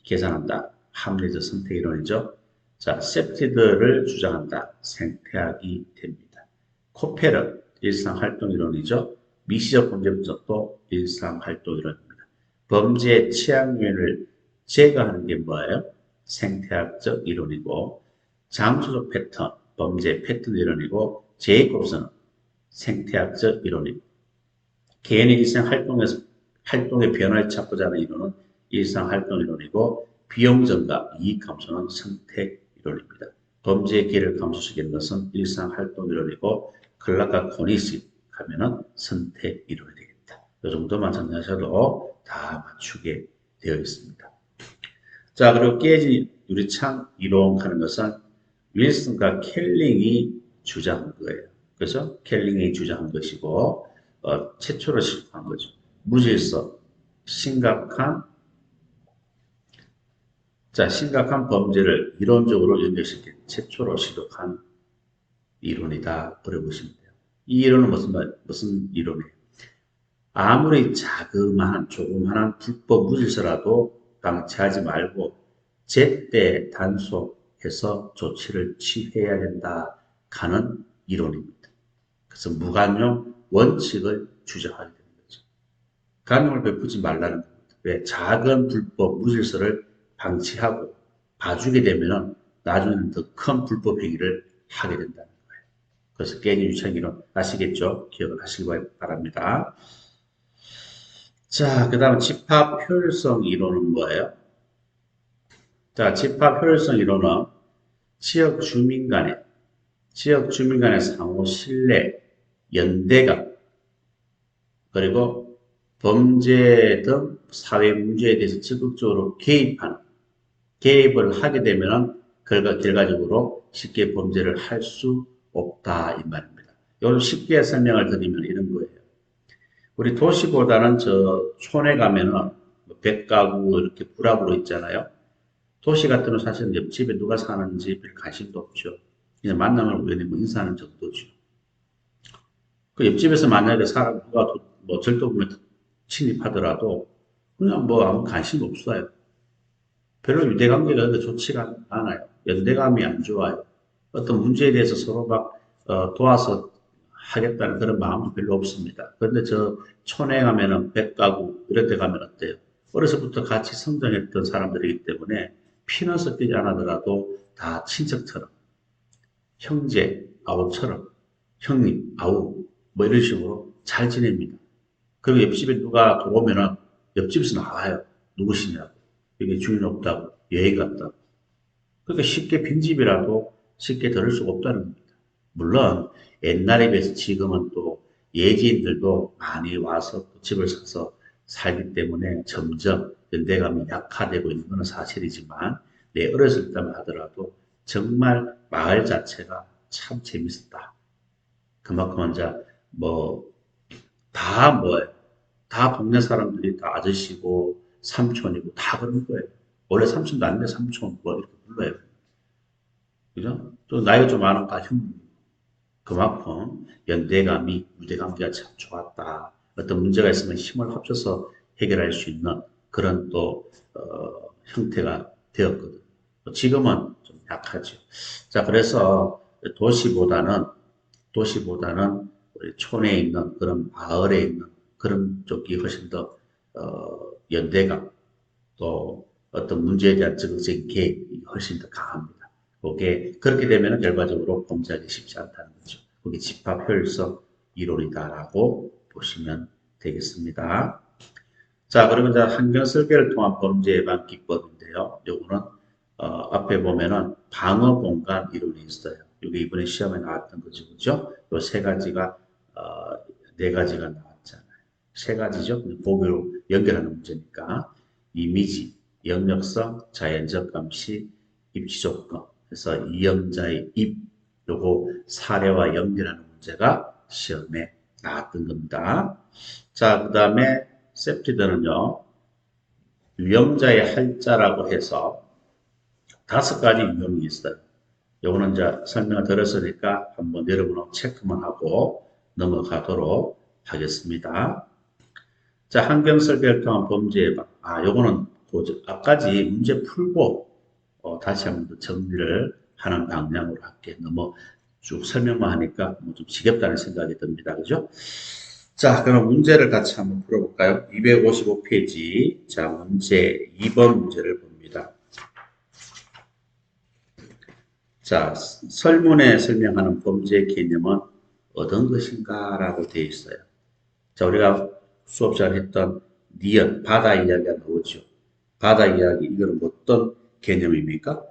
계산한다. 합리적 선택 이론이죠. 자, 세프티드를 주장한다. 생태학이 됩니다. 코펠은 일상활동 이론이죠. 미시적 범죄 분석도 일상활동 이론입니다. 범죄 취약 요인을 제거하는 게 뭐예요? 생태학적 이론이고, 장소적 패턴, 범죄 패턴 이론이고, 제이콥스는 생태학적 이론입니다. 개인의 일상 활동의 변화를 찾고자 하는 이론은 일상활동 이론이고, 비용 증가, 이익 감소는 선택 이론입니다. 범죄의 기회를 감소시키는 것은 일상 활동 이론이고 클락과 코니시 하면은 선택 이론이 되겠다. 이 정도만 정리하셔도 다 맞추게 되어 있습니다. 자, 그리고 깨진 유리창 이론하는 것은 윌슨과 켈링이 주장한 거예요. 그래서 켈링이 주장한 것이고 최초로 시도한 거죠. 무질서, 심각한 심각한 범죄를 이론적으로 연결시킨 최초로 시도한 이론이다. 그래 보시면 돼요. 이 이론은 무슨 이론이에요? 아무리 자그마한 조그마한 불법 무질서라도 방치하지 말고 제때 단속해서 조치를 취해야 된다 하는 이론입니다. 그래서 무관용 원칙을 주장하게 되는 거죠. 관용을 베푸지 말라는 겁니다. 왜? 작은 불법 무질서를 방치하고 봐주게 되면 나중에는 더 큰 불법 행위를 하게 된다는 거예요. 그래서 깨진 유착 이론 아시겠죠? 기억을 하시기 바랍니다. 자, 그 다음 집합 효율성 이론은 뭐예요? 자, 집합 효율성 이론은 지역 주민 간의 상호 신뢰, 연대감, 그리고 범죄 등 사회 문제에 대해서 적극적으로 개입을 하게 되면 결과적으로 쉽게 범죄를 할 수 없다 이 말입니다. 이걸 쉽게 설명을 드리면 이런 거예요. 우리 도시보다는 저 촌에 가면은 100가구 이렇게 부락으로 있잖아요. 도시 같으면 사실 옆집에 누가 사는지 별 관심도 없죠. 그냥 만나면 우연히 뭐 인사하는 정도죠. 그 옆집에서 만약에 사람 누가 뭐 절도범에 침입하더라도 그냥 뭐 아무 관심 없어요. 별로 유대관계가 좋지가 않아요. 연대감이 안 좋아요. 어떤 문제에 대해서 서로 막 도와서 하겠다는 그런 마음도 별로 없습니다. 그런데 저 촌에 가면은 100가구 이런 데 가면 어때요? 어려서부터 같이 성장했던 사람들이기 때문에 피는 섞이지 않아더라도 다 친척처럼 형제, 아우처럼 형님, 아우 뭐 이런 식으로 잘 지냅니다. 그리고 옆집에 누가 들어오면은 옆집에서 나와요. 누구시냐고. 여기 주인 없다고. 여행 갔다고. 그러니까 쉽게 빈집이라도 쉽게 들을 수가 없다는 겁니다. 물론 옛날에 비해서 지금은 또 예지인들도 많이 와서 집을 사서 살기 때문에 점점 연대감이 약화되고 있는 것은 사실이지만 내 어렸을 때만 하더라도 정말 마을 자체가 참 재밌었다. 그만큼 이제 뭐예요? 다 동네 사람들이 다 아저씨고 삼촌이고 다 그런 거예요. 원래 삼촌도 아닌데 삼촌 뭐 이렇게 불러요. 그죠? 또 나이가 좀 많으면 다 형님. 그만큼 연대감이 유대관계가 참 좋았다. 어떤 문제가 있으면 힘을 합쳐서 해결할 수 있는 그런 또 형태가 되었거든. 지금은 좀 약하죠. 자, 그래서 도시보다는 우리 촌에 있는 그런 마을에 있는 그런 쪽이 훨씬 더 연대감 또 어떤 문제에 대한 적극적인 개입이 훨씬 더 강합니다. 그게 그렇게 되면 결과적으로 범죄하기 쉽지 않다는 거죠. 그게 집합 효율성 이론이다라고 보시면 되겠습니다. 자, 그러면 이제 환경 설계를 통한 범죄 예방 기법인데요. 요거는 앞에 보면은 방어 공간 이론이 있어요. 이게 이번에 시험에 나왔던 거죠, 그죠? 요 세 가지가 네 가지가 나왔잖아요. 세 가지죠. 보기로 연결하는 문제니까 이미지, 영역성, 자연적 감시, 입지 조건. 그래서 이영자의 입, 요거 사례와 연결하는 문제가 시험에 나왔던 겁니다. 자, 그 다음에 셉티드는요, 유형자의 할자라고 해서 5가지 유형이 있어요. 요거는 이제 설명을 들었으니까 한번 여러분하고 체크만 하고 넘어가도록 하겠습니다. 자, 환경설계를 통한 범죄 예방. 요거는 앞까지 문제 풀고 다시 한번 더 정리를 하는 방향으로 할게. 너무 쭉 설명만 하니까 좀 지겹다는 생각이 듭니다. 그죠? 자, 그럼 문제를 같이 한번 풀어볼까요? 255페이지. 자, 문제 2번 문제를 봅니다. 자, 설문에 설명하는 범죄 개념은 어떤 것인가? 라고 되어 있어요. 자, 우리가 수업 시간에 했던 니언, 바다 이야기가 나오죠. 바다 이야기, 이거는 어떤 개념입니까?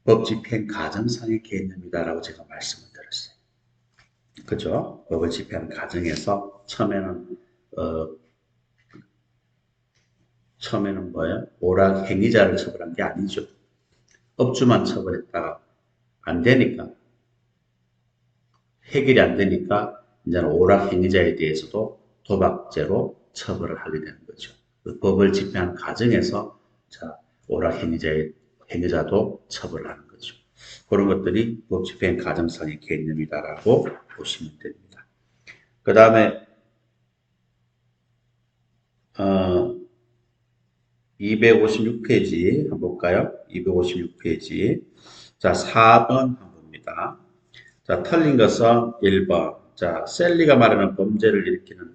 법 집행 가정상의 개념이다라고 제가 말씀을 드렸어요. 그죠? 법을 집행하는 과정에서 처음에는 뭐예요? 오락 행위자를 처벌한 게 아니죠. 업주만 처벌했다가 안 되니까, 해결이 안 되니까 이제는 오락 행위자에 대해서도 도박죄로 처벌을 하게 되는 거죠. 그 법을 집행하는 과정에서 자, 오락 행위자도 처벌을 하는 거죠. 그런 것들이 법 집행 과정상의 개념이다라고 보시면 됩니다. 그 다음에 256페이지 한번 볼까요? 256페이지. 자, 4번 한번 봅니다. 자, 틀린 것은 1번. 자, 셀리가 말하는 범죄를 일으키는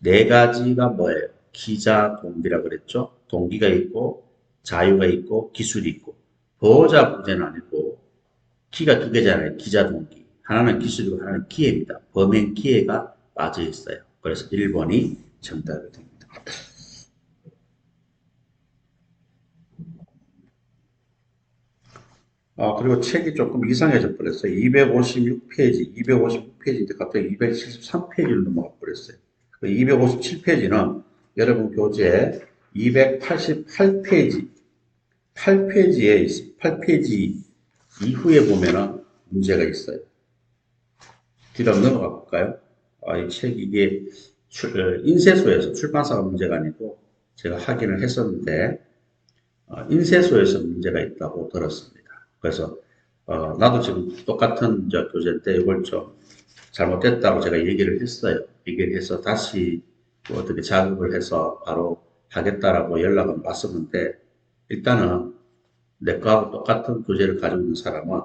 네 가지가 뭐예요? 기자, 동기라 그랬죠? 동기가 있고, 자유가 있고, 기술이 있고. 보호자 부재는 아니고, 기가 두 개잖아요. 기자, 동기. 하나는 기술이고, 하나는 기회입니다. 범행 기회가 빠져 있어요. 그래서 1번이 정답이 됩니다. 그리고 책이 조금 이상해져 버렸어요. 256페이지, 256페이지인데 갑자기 273페이지로 넘어가 버렸어요. 257페이지는 여러분 교재 288페이지, 8페이지에 있습니다. 8페이지 이후에 보면은 문제가 있어요. 뒤로 한번 넘어가 볼까요? 이 책 이게 인쇄소에서 출판사가 문제가 아니고 제가 확인을 했었는데 인쇄소에서 문제가 있다고 들었습니다. 그래서 나도 지금 똑같은 교재인데 이걸 좀 잘못됐다고 제가 얘기를 했어요. 얘기를 해서 다시 어떻게 작업을 해서 바로 하겠다라고 연락은 왔었는데 일단은 내 거하고 똑같은 교재를 가지고 있는 사람은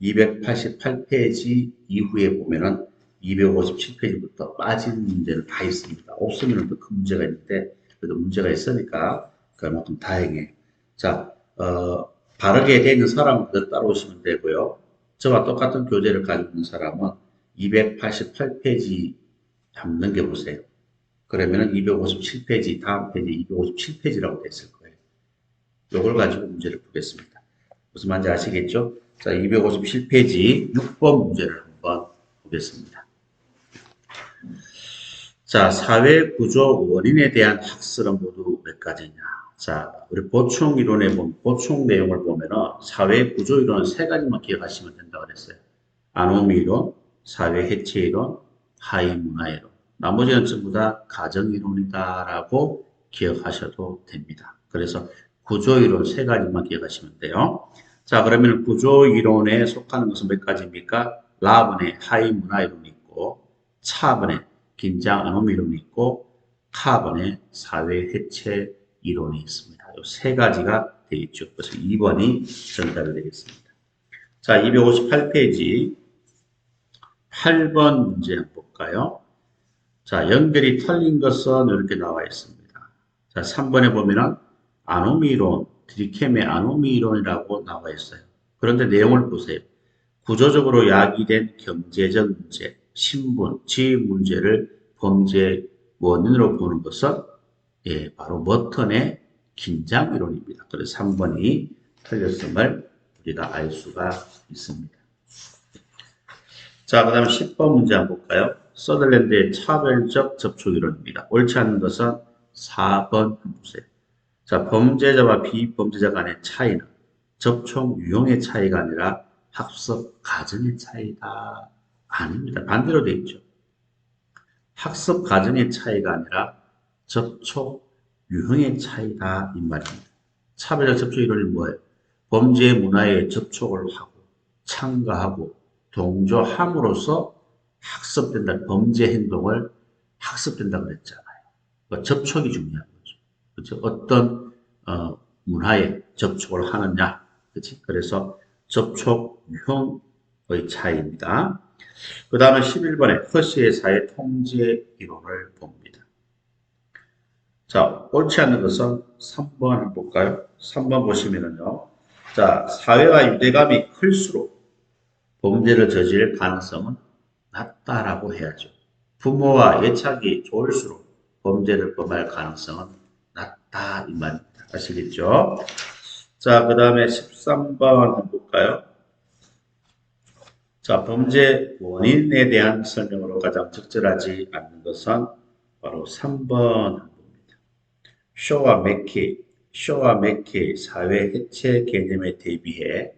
288페이지 이후에 보면은 257페이지부터 빠진 문제는 다 있습니다. 없으면 더 큰 문제가 있는데 그래도 문제가 있으니까 그만큼 다행이에요. 자, 바르게 되어 있는 사람은 그대로 따라오시면 되고요. 저와 똑같은 교재를 가지고 있는 사람은 288페이지 한번 넘겨보세요. 그러면 257페이지, 다음 페이지 257페이지라고 됐을 거예요. 이걸 가지고 문제를 보겠습니다. 무슨 말인지 아시겠죠? 자, 257페이지 6번 문제를 한번 보겠습니다. 자, 사회 구조 원인에 대한 학설은 모두 몇 가지냐? 자, 우리 보충 이론에 보면, 보충 내용을 보면은 사회 구조 이론은 세 가지만 기억하시면 된다고 그랬어요. 아노미 이론, 사회 해체 이론, 하위 문화 이론. 나머지는 전부 다 가정 이론이다라고 기억하셔도 됩니다. 그래서 구조 이론 세 가지만 기억하시면 돼요. 자, 그러면 구조 이론에 속하는 것은 몇 가지입니까? 라번의 하위 문화 이론이 있고, 차번의 긴장 아노미 이론이 있고, 카번의 사회 해체 이론이 있습니다. 이 세 가지가 되겠죠. 그래서 2번이 정답이 되겠습니다. 자, 258페이지 8번 문제 한번 볼까요? 자, 연결이 틀린 것은 이렇게 나와 있습니다. 자, 3번에 보면은 아노미 이론, 드리켐의 아노미 이론이라고 나와 있어요. 그런데 내용을 보세요. 구조적으로 야기된 경제적 문제, 신분, 지위 문제를 범죄 원인으로 보는 것은 바로 머턴의 긴장 이론입니다. 그래서 3번이 틀렸음을 우리가 알 수가 있습니다. 자, 그 다음에 10번 문제 한번 볼까요? 서덜랜드의 차별적 접촉 이론입니다. 옳지 않은 것은 4번 보세요. 자, 범죄자와 비범죄자 간의 차이는 접촉 유형의 차이가 아니라 학습 과정의 차이다. 아닙니다. 반대로 되어 있죠. 학습 과정의 차이가 아니라 접촉 유형의 차이다. 이 말입니다. 차별적 접촉 이론이 뭐예요? 범죄 문화에 접촉을 하고 참가하고 동조함으로써 학습된다. 범죄 행동을 학습된다고 그랬잖아요. 그러니까 접촉이 중요한 거죠. 그렇죠? 어떤 문화에 접촉을 하느냐. 그렇지? 그래서 접촉 유형의 차이입니다. 그 다음에 11번에 허시의 사회 통제 이론을 봅니다. 자, 옳지 않는 것은 3번 한번 볼까요? 3번 보시면은요. 자, 사회와 유대감이 클수록 범죄를 저지를 가능성은 낮다라고 해야죠. 부모와 예착이 좋을수록 범죄를 범할 가능성은 낮다 이 말입니다. 아시겠죠? 자, 그 다음에 13번 한번 볼까요? 자, 범죄 원인에 대한 설명으로 가장 적절하지 않는 것은 바로 3번 항목입니다. 쇼와 맥케의 사회 해체 개념에 대비해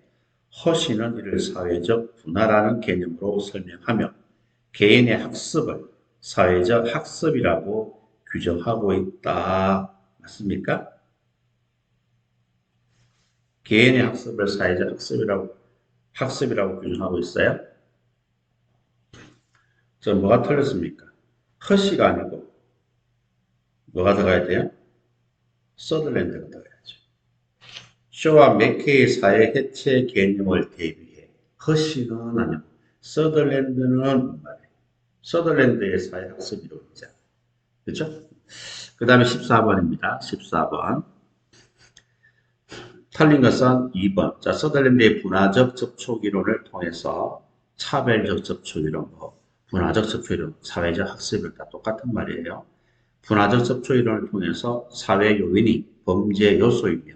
허신은 이를 사회적 분화라는 개념으로 설명하며 개인의 학습을 사회적 학습이라고 규정하고 있다. 맞습니까? 개인의 학습을 사회적 학습이라고 규정하고 있어요. 저 뭐가 틀렸습니까? 허시가 아니고 뭐가 들어가야 돼요? 서들랜드가 들어가야죠. 쇼와 맥케의 사회 해체 개념을 대비해 허시는 아니고 서들랜드는 말이에요. 서들랜드의 사회 학습 이론이죠. 그렇죠? 그 다음에 14번입니다. 14번. 틀린 것은 2번. 자, 서들랜드의 분화적 접촉 이론을 통해서 차별적 접촉 이론, 분화적 접촉 이론, 사회적 학습을 다 똑같은 말이에요. 분화적 접촉 이론을 통해서 사회 요인이 범죄 요소이며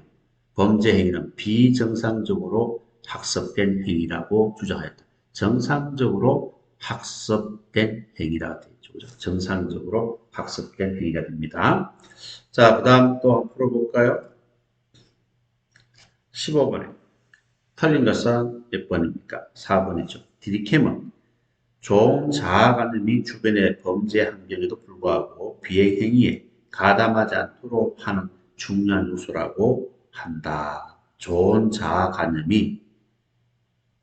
범죄 행위는 비정상적으로 학습된 행위라고 주장하였다. 정상적으로 학습된 행위라 되죠. 정상적으로 학습된 행위가 됩니다. 자, 그 다음 또 한번 풀어볼까요? 15번에 틀린 것은 몇 번입니까? 4번이죠. 디리캠은 좋은 자아관념이 주변의 범죄 환경에도 불구하고 비행행위에 가담하지 않도록 하는 중요한 요소라고 한다. 좋은 자아관념이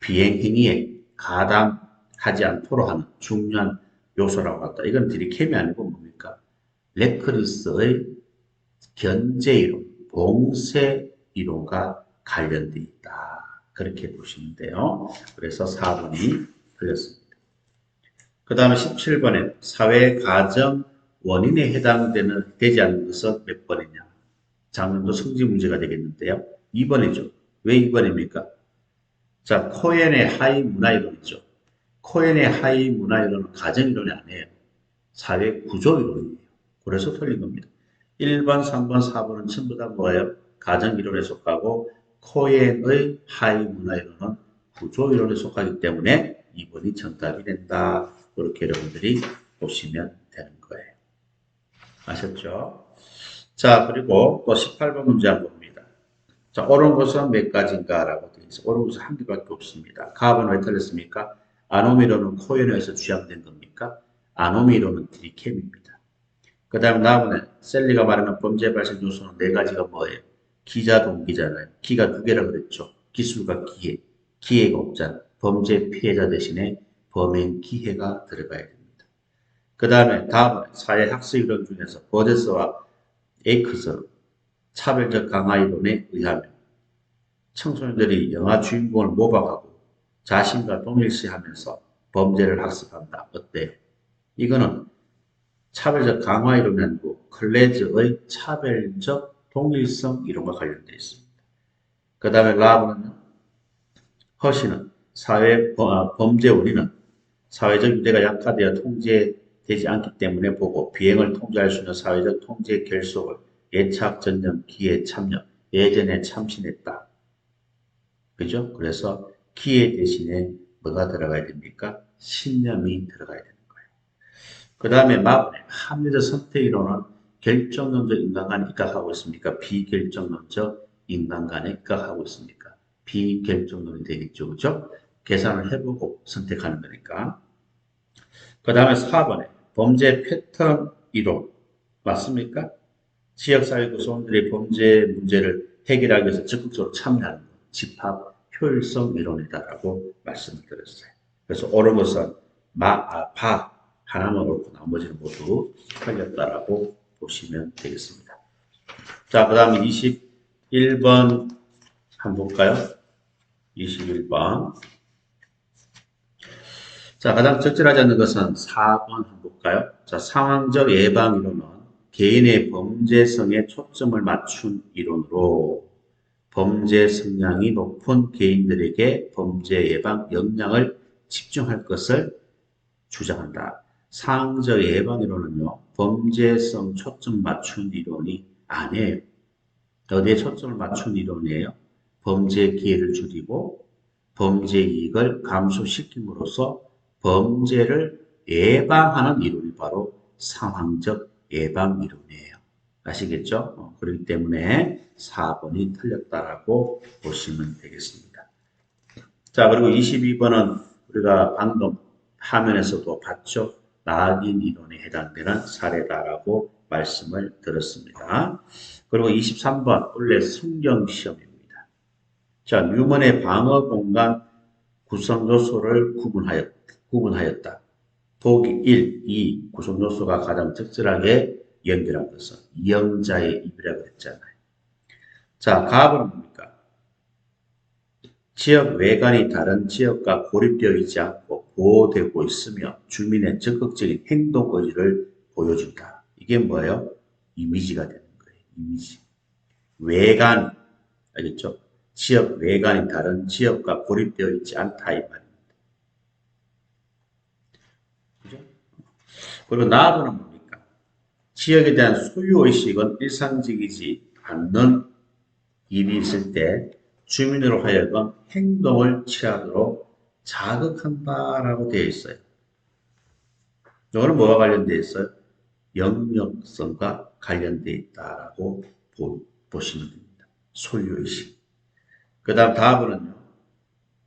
비행행위에 가담하지 않도록 하는 중요한 요소라고 한다. 이건 디리캠이 아니고 뭡니까? 레크리스의 견제이론, 봉쇄이론과 관련되어 있다. 그렇게 보시면 돼요. 그래서 4번이 틀렸습니다. 그 다음에 17번에 사회 가정 원인에 되지 않는 것은 몇 번이냐. 장문도 성질 문제가 되겠는데요. 2번이죠. 왜 2번입니까? 자, 코엔의 하위 문화이론이죠. 코엔의 하위 문화이론은 가정이론이 아니에요. 사회 구조이론이에요. 그래서 틀린 겁니다. 1번, 3번, 4번은 전부 다 뭐예요? 가정이론에 속하고 코엔의 하위 문화이론은 구조이론에 속하기 때문에 2번이 정답이 된다. 그렇게 여러분들이 보시면 되는 거예요. 아셨죠? 자, 그리고 또 18번 문제 한번 봅니다. 자, 옳은 것은 몇 가지인가? 라고 되어 있어요. 옳은 것은 한 개밖에 없습니다. 갑은 왜 틀렸습니까? 아노미론은 코엔에서 취합된 겁니까? 아노미론은 디리캠입니다. 그 다음 다음에 셀리가 말하는 범죄 발생 요소는 네 가지가 뭐예요? 기자 동기잖아요. 기가 두 개라 그랬죠. 기술과 기회. 기회가 없잖아. 범죄 피해자 대신에 범행 기회가 들어가야 됩니다. 그 다음에 다음은 사회학습 이론 중에서 버데스와 에이크스 차별적 강화 이론에 의하면 청소년들이 영화 주인공을 모방하고 자신과 동일시하면서 범죄를 학습한다. 어때요? 이거는 차별적 강화 이론이 아니고 클레즈의 차별적 동일성 이론과 관련되어 있습니다. 그 다음에 라브는 허시는 범죄 원인은 사회적 유대가 약화되어 통제되지 않기 때문에 보고 비행을 통제할 수 있는 사회적 통제 결속을 예착, 전념, 기회, 참여, 예전에 참신했다. 그죠? 그래서 기회 대신에 뭐가 들어가야 됩니까? 신념이 들어가야 됩니다. 그 다음에 합리적 선택이론은 결정론적 인간관에 입각하고 있습니까? 비결정론적 인간관에 입각하고 있습니까? 비결정론이 되겠죠. 그죠? 계산을 해보고 선택하는 거니까. 그 다음에 4번에 범죄 패턴 이론. 맞습니까? 지역사회 구성원들이 범죄 문제를 해결하기 위해서 적극적으로 참여하는 것. 집합 효율성 이론이다라고 말씀을 드렸어요. 그래서 옳은 것은 바 하나만 옳고 나머지는 모두 틀렸다라고 보시면 되겠습니다. 자, 그 다음에 21번 한번 볼까요? 21번. 자, 가장 적절하지 않는 것은 4번 한번 볼까요? 자, 상황적 예방 이론은 개인의 범죄성에 초점을 맞춘 이론으로 범죄 성향이 높은 개인들에게 범죄 예방 역량을 집중할 것을 주장한다. 상황적 예방 이론은요, 범죄성 초점 맞춘 이론이 아니에요. 어디에 초점을 맞춘 이론이에요? 범죄 기회를 줄이고 범죄 이익을 감소시킴으로써 범죄를 예방하는 이론이 바로 상황적 예방 이론이에요. 아시겠죠? 그렇기 때문에 4번이 틀렸다라고 보시면 되겠습니다. 자, 그리고 22번은 우리가 방금 화면에서도 봤죠? 낙인 이론에 해당되는 사례다라고 말씀을 드렸습니다. 그리고 23번 원래 성경 시험입니다. 자, 뉴먼의 방어 공간 구성 요소를 구분하였다. 보기 1, 2 구성 요소가 가장 적절하게 연결한 것은 이영자의 입이라고 했잖아요. 자, 가압은 뭡니까? 지역 외관이 다른 지역과 고립되어 있지 않고 보호되고 있으며 주민의 적극적인 행동 의지를 보여준다. 이게 뭐예요? 이미지가 되는 거예요. 이미지. 외관, 알겠죠? 지역 외관이 다른 지역과 고립되어 있지 않다 이 말입니다. 그죠? 그리고 나아가는 뭡니까? 지역에 대한 소유의식은 일상적이지 않는 일이 있을 때 주민으로 하여금 행동을 취하도록 자극한다라고 되어 있어요. 이거는 뭐와 관련되어 있어요? 영역성과 관련되어 있다라고 보시면 됩니다. 소유의식. 그 다음 다음으로는요.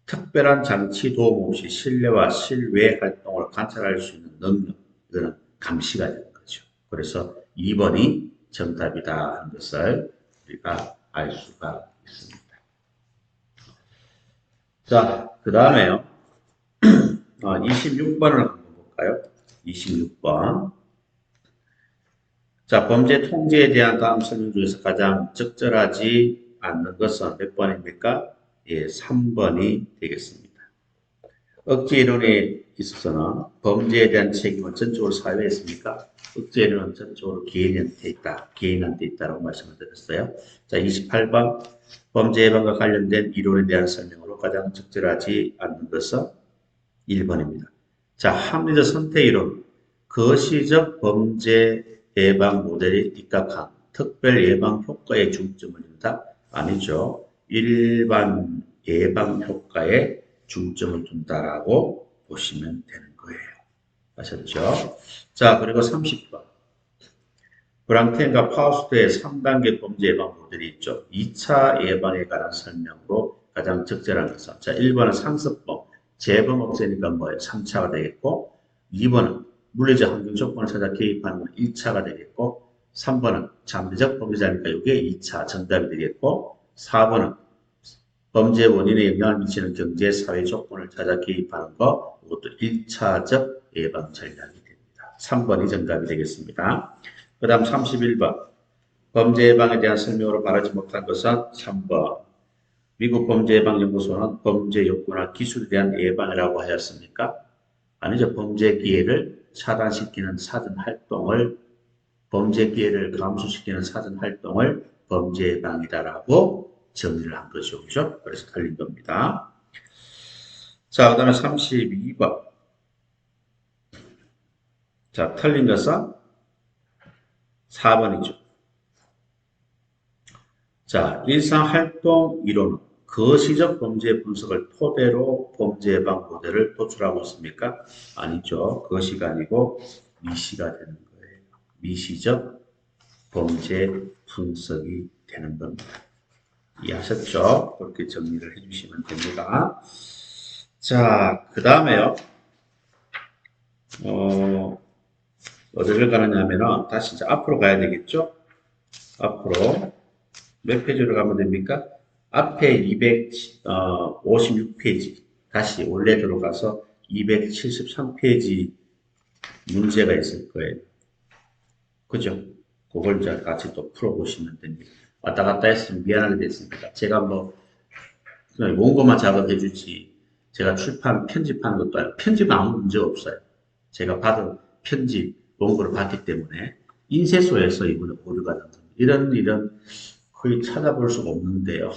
특별한 장치 도움 없이 실내와 실외 활동을 관찰할 수 있는 능력. 이거는 감시가 되는 거죠. 그래서 2번이 정답이다 하는 것을 우리가 알 수가 있습니다. 자, 그 다음에요. 26번을 한번 볼까요? 26번. 자, 범죄 통제에 대한 다음 설명 중에서 가장 적절하지 않는 것은 몇 번입니까? 예, 3번이 되겠습니다. 억제 이론에 있어서는 범죄에 대한 책임은 전적으로 사회에 있습니까? 억제 이론은 전적으로 개인한테 있다라고 말씀을 드렸어요. 자, 28번. 범죄 예방과 관련된 이론에 대한 설명으로 가장 적절하지 않는 것은 1번입니다. 자, 합리적 선택 이론. 거시적 범죄 예방 모델이 입각한 특별 예방 효과에 중점을 둔다? 아니죠. 일반 예방 효과에 중점을 둔다라고 보시면 되는 거예요. 아셨죠? 자, 그리고 30번. 브랑텐과 파우스트의 3단계 범죄 예방 모델이 있죠. 2차 예방에 관한 설명으로 가장 적절한 것은 자, 1번은 상습범, 재범 억제니까 뭐예요? 3차가 되겠고 2번은 물리적 환경 조건을 찾아 개입하는 건 1차가 되겠고 3번은 잠재적 범죄자니까 이게 2차 정답이 되겠고 4번은 범죄 원인에 영향을 미치는 경제, 사회 조건을 찾아 개입하는 거 이것도 1차적 예방 전략이 됩니다. 3번이 정답이 되겠습니다. 그 다음 31번. 범죄 예방에 대한 설명으로 말하지 못한 것은 3번. 미국 범죄예방연구소는 범죄 욕구나 기술에 대한 예방이라고 하였습니까? 아니죠. 범죄 기회를 차단시키는 사전 활동을, 범죄 기회를 감소시키는 사전 활동을 범죄 예방이다라고 정의를 한 거죠. 그죠? 그래서 틀린 겁니다. 자, 그 다음에 32번. 자, 틀린 것은 4번이죠. 자, 일상활동 이론은 거시적 범죄 분석을 토대로 범죄 예방 모델을 도출하고 있습니까? 아니죠. 거시가 아니고 미시가 되는 거예요. 미시적 범죄 분석이 되는 겁니다. 이해하셨죠? 그렇게 정리를 해주시면 됩니다. 자, 그 다음에요. 어디를 가느냐 하면은 다시 이제 앞으로 가야 되겠죠? 앞으로 몇 페이지로 가면 됩니까? 앞에 256페이지 다시 원래 들어가서 273페이지 문제가 있을 거예요. 그죠? 그걸 이제 같이 또 풀어보시면 됩니다. 왔다 갔다 했으면 미안하게 됐습니다. 제가 뭐 원고만 작업해 주지 제가 출판 편집하는 것도 아니고 편집은 아무 문제 없어요. 제가 받은 편집 원고를 받기 때문에 인쇄소에서 이번에 오류가 난 겁니다. 이런 거의 찾아볼 수가 없는데요.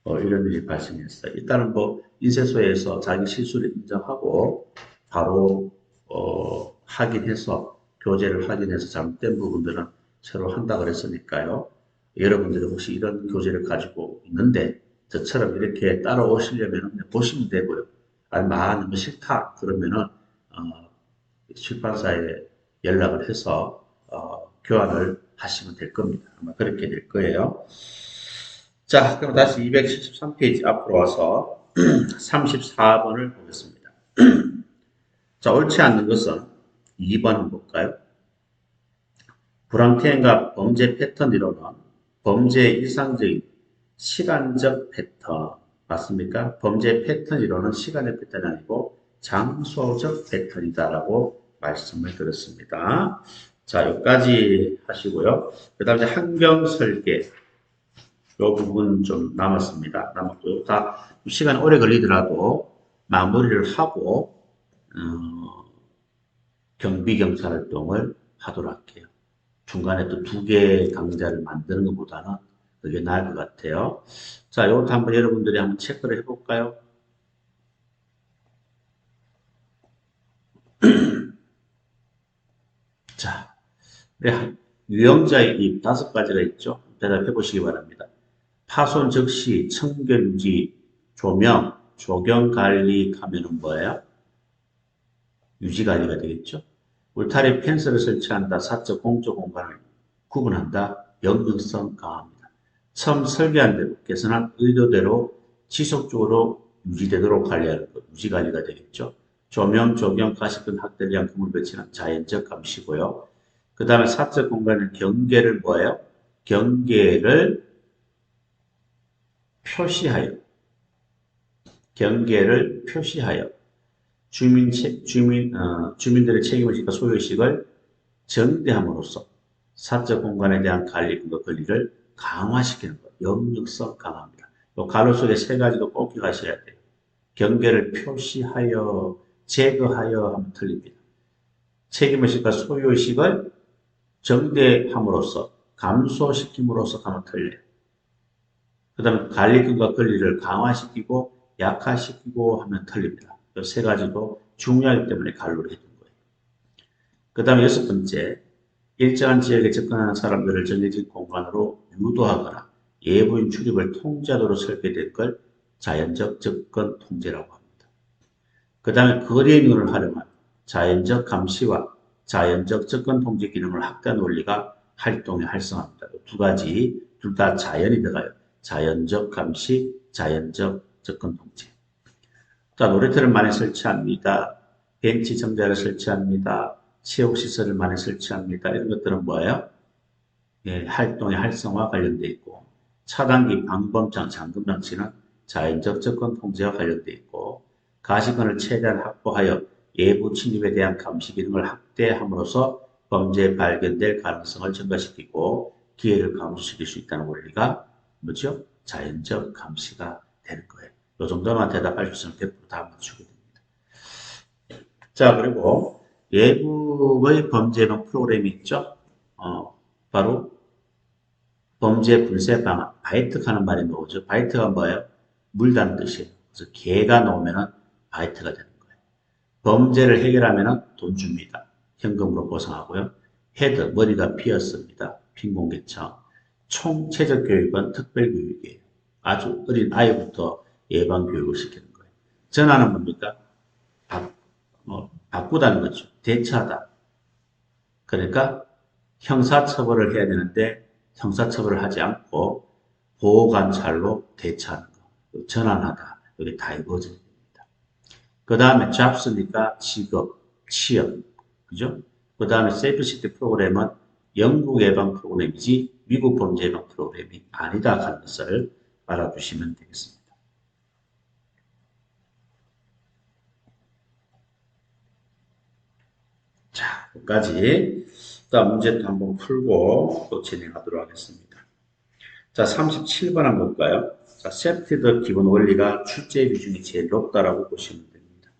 이런 일이 발생했어요. 일단은 뭐 인쇄소에서 자기 실수를 인정하고 바로 확인해서 교재를 확인해서 잘못된 부분들은 새로 한다 그랬으니까요. 여러분들이 혹시 이런 교재를 가지고 있는데 저처럼 이렇게 따라오시려면 보시면 되고요. 아니면 너무 싫다 그러면은 출판사에 연락을 해서 교환을 하시면 될 겁니다. 아마 그렇게 될 거예요. 자, 그럼 다시 273페이지 앞으로 와서 34번을 보겠습니다. 자, 옳지 않는 것은 2번 한번 볼까요? 불황태행과 범죄 패턴 이론은 범죄의 일상적인 시간적 패턴 맞습니까? 범죄 패턴 이론은 시간의 패턴이 아니고 장소적 패턴이다라고 말씀을 드렸습니다. 자, 여기까지 하시고요. 그 다음에 환경 설계 요 부분 좀 남았습니다. 남았고요. 다 시간 오래 걸리더라도 마무리를 하고 경비 경찰 활동을 하도록 할게요. 중간에 또 두 개의 강좌를 만드는 것보다는 그게 나을 것 같아요. 자, 이것도 한번 여러분들이 한번 체크를 해볼까요? 자, 유형자의 이 5가지가 있죠. 대답해 보시기 바랍니다. 파손 즉시 청결 유지, 조명, 조경 관리 하면은 뭐예요? 유지 관리가 되겠죠. 울타리 펜스를 설치한다. 사적 공적 공간을 구분한다. 영역성 강화합니다. 처음 설계한 대로 개선한 의도대로 지속적으로 유지되도록 관리하는 것, 유지 관리가 되겠죠. 조명, 조경, 가시권 확대를 위한 건물 배치는 자연적 감시고요. 그 다음에 사적 공간의 경계를 뭐예요? 경계를 표시하여, 경계를 표시하여 주민들의 책임의식과 소유의식을 정대함으로써 사적 공간에 대한 관리권과 권리를 강화시키는 것, 영역성 강화입니다. 이 가로 속에 세 가지도 꼭 기억하셔야 돼요. 경계를 표시하여, 제거하여 하면 틀립니다. 책임의식과 소유의식을 정대함으로써, 감소시킴으로써 하면 틀려요. 그 다음에 관리권과 권리를 강화시키고, 약화시키고 하면 틀립니다. 이 세 가지도 중요하기 때문에 간로를 해둔 거예요. 그 다음에 6번째, 일정한 지역에 접근하는 사람들을 정해진 공간으로 유도하거나 예부인 출입을 통제하도록 설계된 걸 자연적 접근 통제라고 합니다. 그 다음에 거리행위를 활용한 자연적 감시와 자연적 접근 통제 기능을 확대한 원리가 활동에 활성화합니다. 두 가지, 둘 다 자연이 들어가요. 자연적 감시, 자연적 접근 통제. 자, 놀이터를 많이 설치합니다. 벤치 정자를 설치합니다. 체육시설을 많이 설치합니다. 이런 것들은 뭐예요? 예, 활동의 활성화 관련되어 있고, 차단기, 방범장, 잠금장치는 자연적 접근 통제와 관련되어 있고, 가시권을 최대한 확보하여 외부 침입에 대한 감시 기능을 확대함으로써 범죄에 발견될 가능성을 증가시키고 기회를 감소시킬 수 있다는 원리가 뭐죠? 자연적 감시가 되는 거예요. 이 정도만 대답할 수 있으면 100%다 맞추게 됩니다. 자, 그리고 외국의 범죄 예방 프로그램이 있죠? 바로 범죄 불새 방안, 바이트하는 말이 나오죠. 바이트가 뭐예요? 물다는 뜻이에요. 그래서 개가 나오면은 바이트가 되는 거예요. 범죄를 해결하면은 돈 줍니다. 현금으로 보상하고요. 헤드, 머리가 비었습니다. 빈공개청. 총체적 교육은 특별교육이에요. 아주 어린 아이부터 예방교육을 시키는 거예요. 전화는 뭡니까? 바꾸다는 거죠. 대처하다. 그러니까 형사처벌을 해야 되는데 형사처벌을 하지 않고 보호관찰로 대처하는 거. 전환하다. 이게 다이버전입니다. 그 다음에 잡스니까 직업, 취업. 그죠? 그 다음에 세이프시티 프로그램은 영국 예방 프로그램이지 미국 범죄 예방 프로그램이 아니다 하는 것을 알아두시면 되겠습니다. 자, 여기까지. 다음 문제도 한번 풀고 또 진행하도록 하겠습니다. 자, 37번 한번 볼까요? 자, 세프티의 기본 원리가 출제 비중이 제일 높다라고 보시면 됩니다.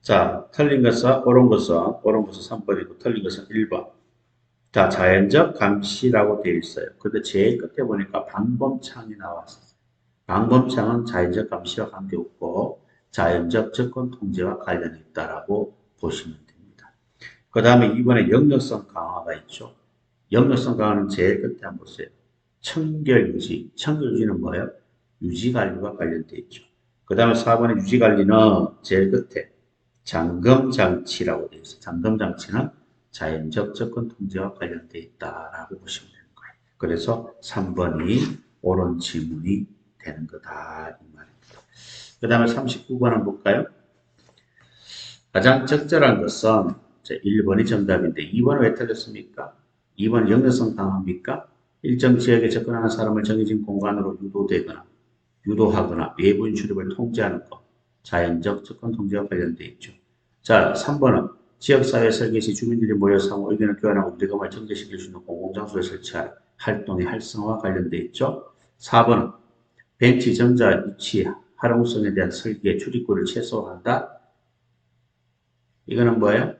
자, 틀린 것은, 옳은 것은 3번이고, 틀린 것은 1번. 자, 자연적 감시라고 되어 있어요. 근데 제일 끝에 보니까 방범창이 나왔어요. 방범창은 자연적 감시와 관계없고, 자연적 접근 통제와 관련이 있다라고 보시면 됩니다. 그 다음에 이번에 영역성 강화가 있죠. 영역성 강화는 제일 끝에 한번 보세요. 청결유지. 청결유지는 뭐예요? 유지관리와 관련되어 있죠. 그 다음에 4번의 유지관리는 제일 끝에 잠금장치라고 되어 있어요. 잠금장치는 자연적 접근 통제와 관련되어 있다라고 보시면 되는 거예요. 그래서 3번이 옳은 질문이 되는 거다 이 말입니다. 그 다음에 39번은 볼까요? 가장 적절한 것은 1번이 정답인데 2번은 왜 틀렸습니까? 2번은 역류성 강화입니까? 일정 지역에 접근하는 사람을 정해진 공간으로 유도하거나 외부인 출입을 통제하는 것, 자연적 접근 통제와 관련되어 있죠. 자, 3번은 지역사회 설계 시 주민들이 모여 상호 의견을 교환하고 우대감을 정제시킬 수 있는 공공장소에 설치할 활동의 활성화와 관련되어 있죠. 4번은 벤치, 정자, 위치, 활용성에 대한 설계, 출입구를 최소화한다. 이거는 뭐예요?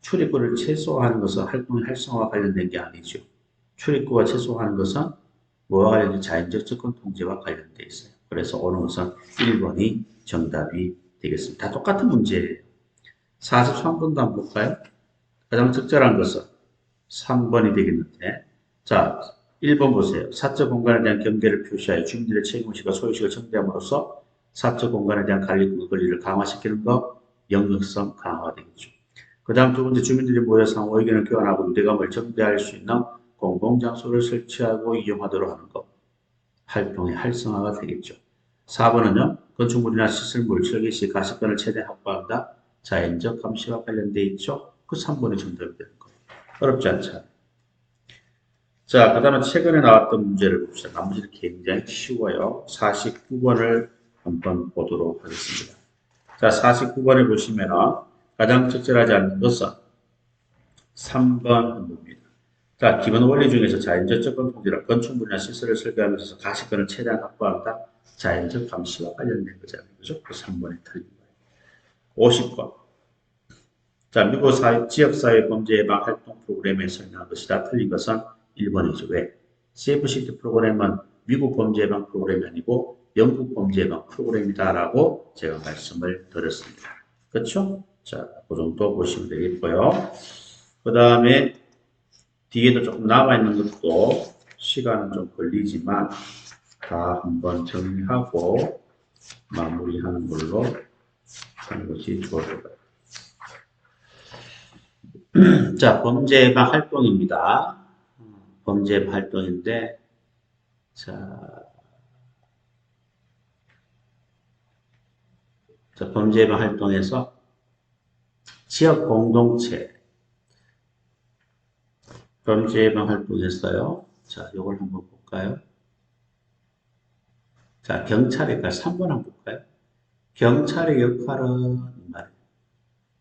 출입구를 최소화하는 것은 활동의 활성화와 관련된 게 아니죠. 출입구가 최소화하는 것은 뭐와 관련된 자연적 접근 통제와 관련되어 있어요. 그래서 오는 것은 1번이 정답이 되겠습니다. 다 똑같은 문제예요. 43번도 한번 볼까요? 가장 적절한 것은 3번이 되겠는데, 자, 1번 보세요. 사적 공간에 대한 경계를 표시하여 주민들의 책임의식과 소유식을 정대함으로써 사적 공간에 대한 권리를 강화시키는 것, 영역성 강화가 되겠죠. 그 다음 두 번째, 주민들이 모여 상호 의견을 교환하고 유대감을 정대할 수 있는 공공장소를 설치하고 이용하도록 하는 것, 활동의 활성화가 되겠죠. 4번은요, 건축물이나 시설물 설계 시 가시권을 최대한 확보한다. 자연적 감시와 관련되어 있죠. 그 3번이 정답이 되는 거예요. 어렵지 않죠. 자, 그 다음에 최근에 나왔던 문제를 봅시다. 나머지는 굉장히 쉬워요. 49번을 한번 보도록 하겠습니다. 자, 49번에 보시면 가장 적절하지 않는 것은 3번 항목입니다. 자, 기본 원리 중에서 자연적 접근 통제라 건축물이나 시설을 설계하면서 가시권을 최대한 확보한다. 자연적 감시와 관련된 거잖아요. 그죠? 그 3번에 틀린 거예요. 50번. 자, 미국 지역사회 범죄 예방 활동 프로그램에 설명한 것이다. 틀린 것은 1번이죠. 왜? CFCT 프로그램은 미국 범죄 예방 프로그램이 아니고 영국 범죄 예방 프로그램이다라고 제가 말씀을 드렸습니다. 그렇죠? 자, 그 정도 보시면 되겠고요. 그 다음에 뒤에도 조금 남아있는 것도 시간은 좀 걸리지만 다 한번 정리하고 마무리하는 걸로 하는 것이 좋을 것 같아요. 자, 범죄 예방 활동입니다. 범죄 예방 활동인데, 자, 범죄 예방 활동에서 지역 공동체, 범죄 예방 활동했어요. 자, 이걸 한번 볼까요? 자, 경찰의 역할 3번 한번 볼까요? 경찰의 역할은 말이에요.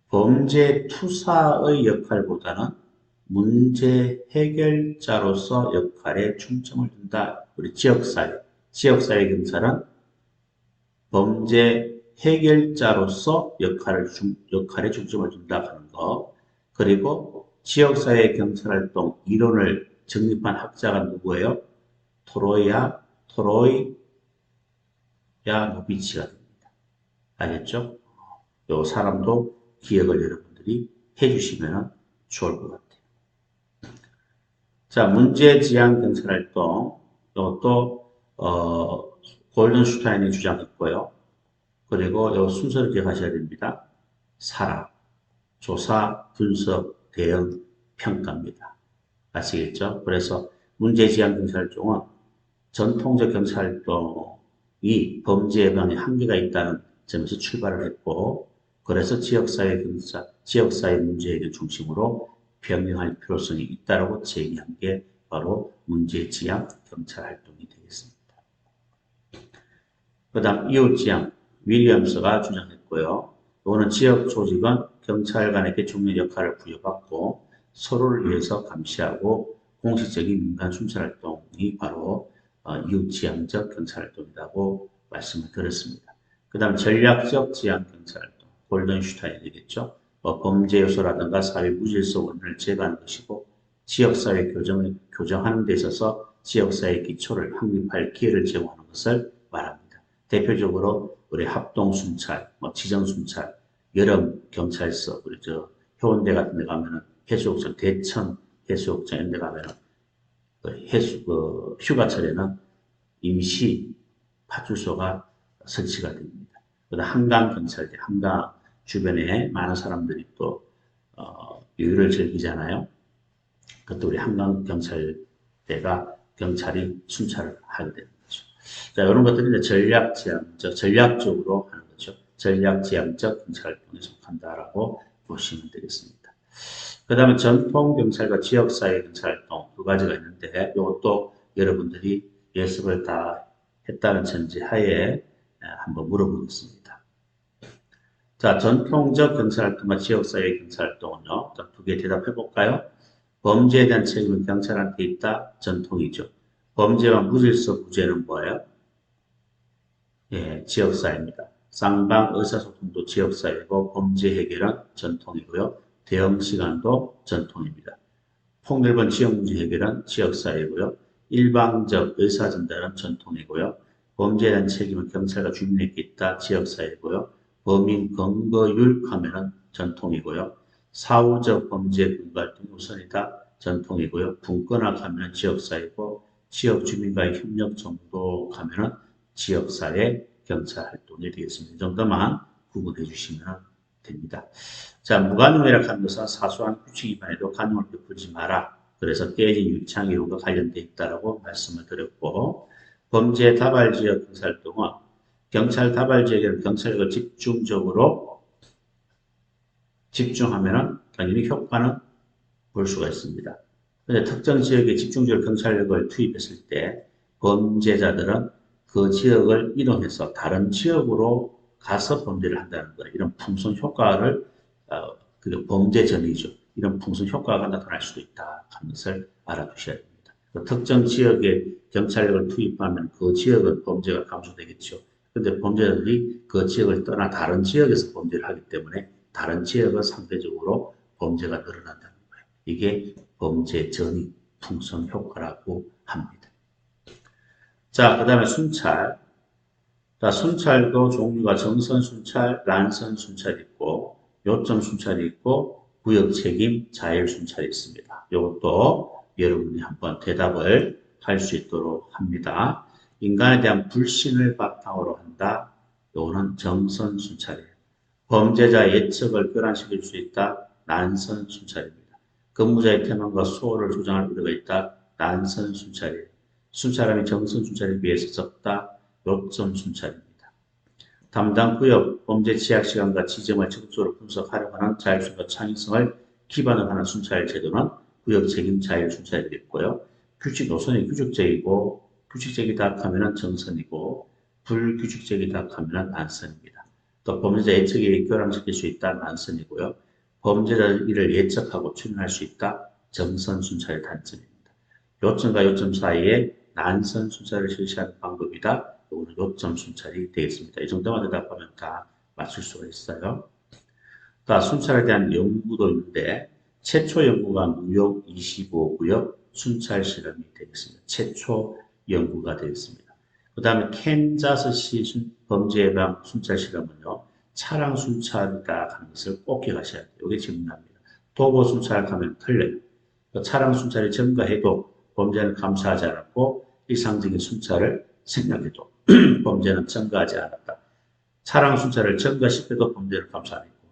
범죄 투사의 역할보다는 문제 해결자로서 역할에 중점을 둔다. 우리 지역사회 경찰은 범죄 해결자로서 역할에 중점을 둔다 하는 거. 그리고 지역사회 경찰활동 이론을 정립한 학자가 누구예요? 토로야 노비치가 됩니다. 알겠죠? 요 사람도 기억을 여러분들이 해주시면 좋을 것 같아요. 자, 문제지향 경찰활동. 이것도, 골든슈타인이 주장했고요. 그리고 요 순서를 기억하셔야 됩니다. 사람, 조사, 분석, 대응, 평가입니다. 아시겠죠? 그래서 문제지향 경찰활동은 전통적 경찰활동이 범죄 예방에 한계가 있다는 점에서 출발을 했고, 그래서 지역사회 문제 해결 중심으로 병행할 필요성이 있다고 제기한 게 바로 문제지향 경찰활동이 되겠습니다. 그 다음 이웃지향, 윌리엄스가 주장했고요. 이거는 지역 조직은 경찰 간에게 중요한 역할을 부여받고 서로를 위해서 감시하고 공식적인 민간 순찰활동이 바로 이웃지향적 경찰활동이라고 말씀을 드렸습니다. 그 다음 전략적 지향 경찰활동, 골든슈타인이겠죠. 범죄 요소라든가 사회 무질서 원인을 제거하는 것이고 지역사회 교정하는 데 있어서 지역사회 기초를 확립할 기회를 제공하는 것을 말합니다. 대표적으로 우리 합동순찰, 지정순찰, 여름경찰서, 우리 해운대 같은 데 가면은 해수욕장, 대천 해수욕장 이런 데 가면은 휴가철에는 임시 파출소가 설치가 됩니다. 그다음 한강경찰대, 한강 주변에 많은 사람들이 또 여유를 즐기잖아요. 그것도 우리 한강경찰대가 경찰이 순찰을 하게 되는 거죠. 자, 이런 것들이 이제 전략적으로 하는 거죠. 전략지향적 경찰활동에 속한다라고 보시면 되겠습니다. 그 다음에 전통경찰과 지역사회 경찰활동 두 가지가 있는데 이것도 여러분들이 예습을 다 했다는 전제하에 한번 물어보겠습니다. 자, 전통적 경찰활동과 지역사회 경찰활동은요. 두 개 대답해 볼까요? 범죄에 대한 책임은 경찰한테 있다. 전통이죠. 범죄와 무질서 무죄는 뭐예요? 예, 지역사회입니다. 쌍방 의사소통도 지역사회고 범죄 해결은 전통이고요. 대응 시간도 전통입니다. 폭넓은 지역 문제 해결은 지역사회고요. 일방적 의사전달은 전통이고요. 범죄에 대한 책임은 경찰과 주민에게 있다. 지역사회고요. 범인 검거율 카메라는 전통이고요. 사후적 범죄 근거활동이 우선이다. 전통이고요. 분권화 가면은 지역사회고 지역 주민과의 협력 정도 가면은 지역사회 경찰 활동이 되겠습니다. 이 정도만 구분해 주시면 됩니다. 자, 무관용이라 하는 것은 사소한 규칙 위반에도 관용을 베풀지 마라. 그래서 깨진 유치한 이유가 관련되어 있다고 말씀을 드렸고, 범죄 다발 지역 경찰 활동은 경찰 다발 지역에는 경찰력을 집중하면은 당연히 효과는 볼 수가 있습니다. 근데 특정 지역에 집중적으로 경찰력을 투입했을 때 범죄자들은 그 지역을 이동해서 다른 지역으로 가서 범죄를 한다는 것, 이런 풍선 효과를 그리고 범죄 전이죠. 이런 풍선 효과가 나타날 수도 있다 하는 것을 알아두셔야 됩니다. 특정 지역에 경찰력을 투입하면 그 지역은 범죄가 감소되겠죠. 그런데 범죄자들이 그 지역을 떠나 다른 지역에서 범죄를 하기 때문에 다른 지역은 상대적으로 범죄가 늘어난다는 거예요. 이게 범죄 전이 풍선 효과라고 합니다. 자, 그 다음에 순찰. 자, 순찰도 종류가 정선 순찰, 란선 순찰이 있고, 요점 순찰이 있고, 구역 책임, 자율 순찰이 있습니다. 이것도 여러분이 한번 대답을 할 수 있도록 합니다. 인간에 대한 불신을 바탕으로 한다. 요거는 정선 순찰이에요. 범죄자 예측을 교란시킬 수 있다. 난선 순찰입니다. 근무자의 태만과 수호를 조장할 우려가 있다. 난선 순찰이에요. 순찰함이 정선 순찰에 비해서 적다. 요점 순찰입니다. 담당 구역 범죄 취약 시간과 지점을 적극적으로 분석하려고 하는 자율성과 창의성을 기반으로 하는 순찰 제도는 구역 책임 자율 순찰이 되겠고요. 규칙 노선이 규칙적이고 규칙적이다 하면 정선이고 불규칙적이다 하면 난선입니다. 또 범죄자 예측이 교란시킬 수 있다 난선이고요. 범죄자 일을 예측하고 추론할 수 있다 정선 순찰의 단점입니다. 요점과 요점 사이에 난선 순찰을 실시하는 방법이다. 이거는 요점 순찰이 되겠습니다. 이 정도만 대답하면 다 맞출 수가 있어요. 자, 순찰에 대한 연구도 있는데 최초 연구가 뉴욕 25구역 순찰 실험이 되겠습니다. 최초 연구가 되겠습니다. 그 다음에 캔자스시 범죄 예방 순찰 실험은요. 차량 순찰이다 하는 것을 꼭 기억하셔야 돼요. 이게 질문합니다. 도보 순찰하면 틀려요. 차량 순찰이 증가해도 범죄는 감소하지 않았고 일상적인 순찰을 생략해도 범죄는 증가하지 않았다. 차량 순찰을 증가시켜도 범죄를 감소 안 했고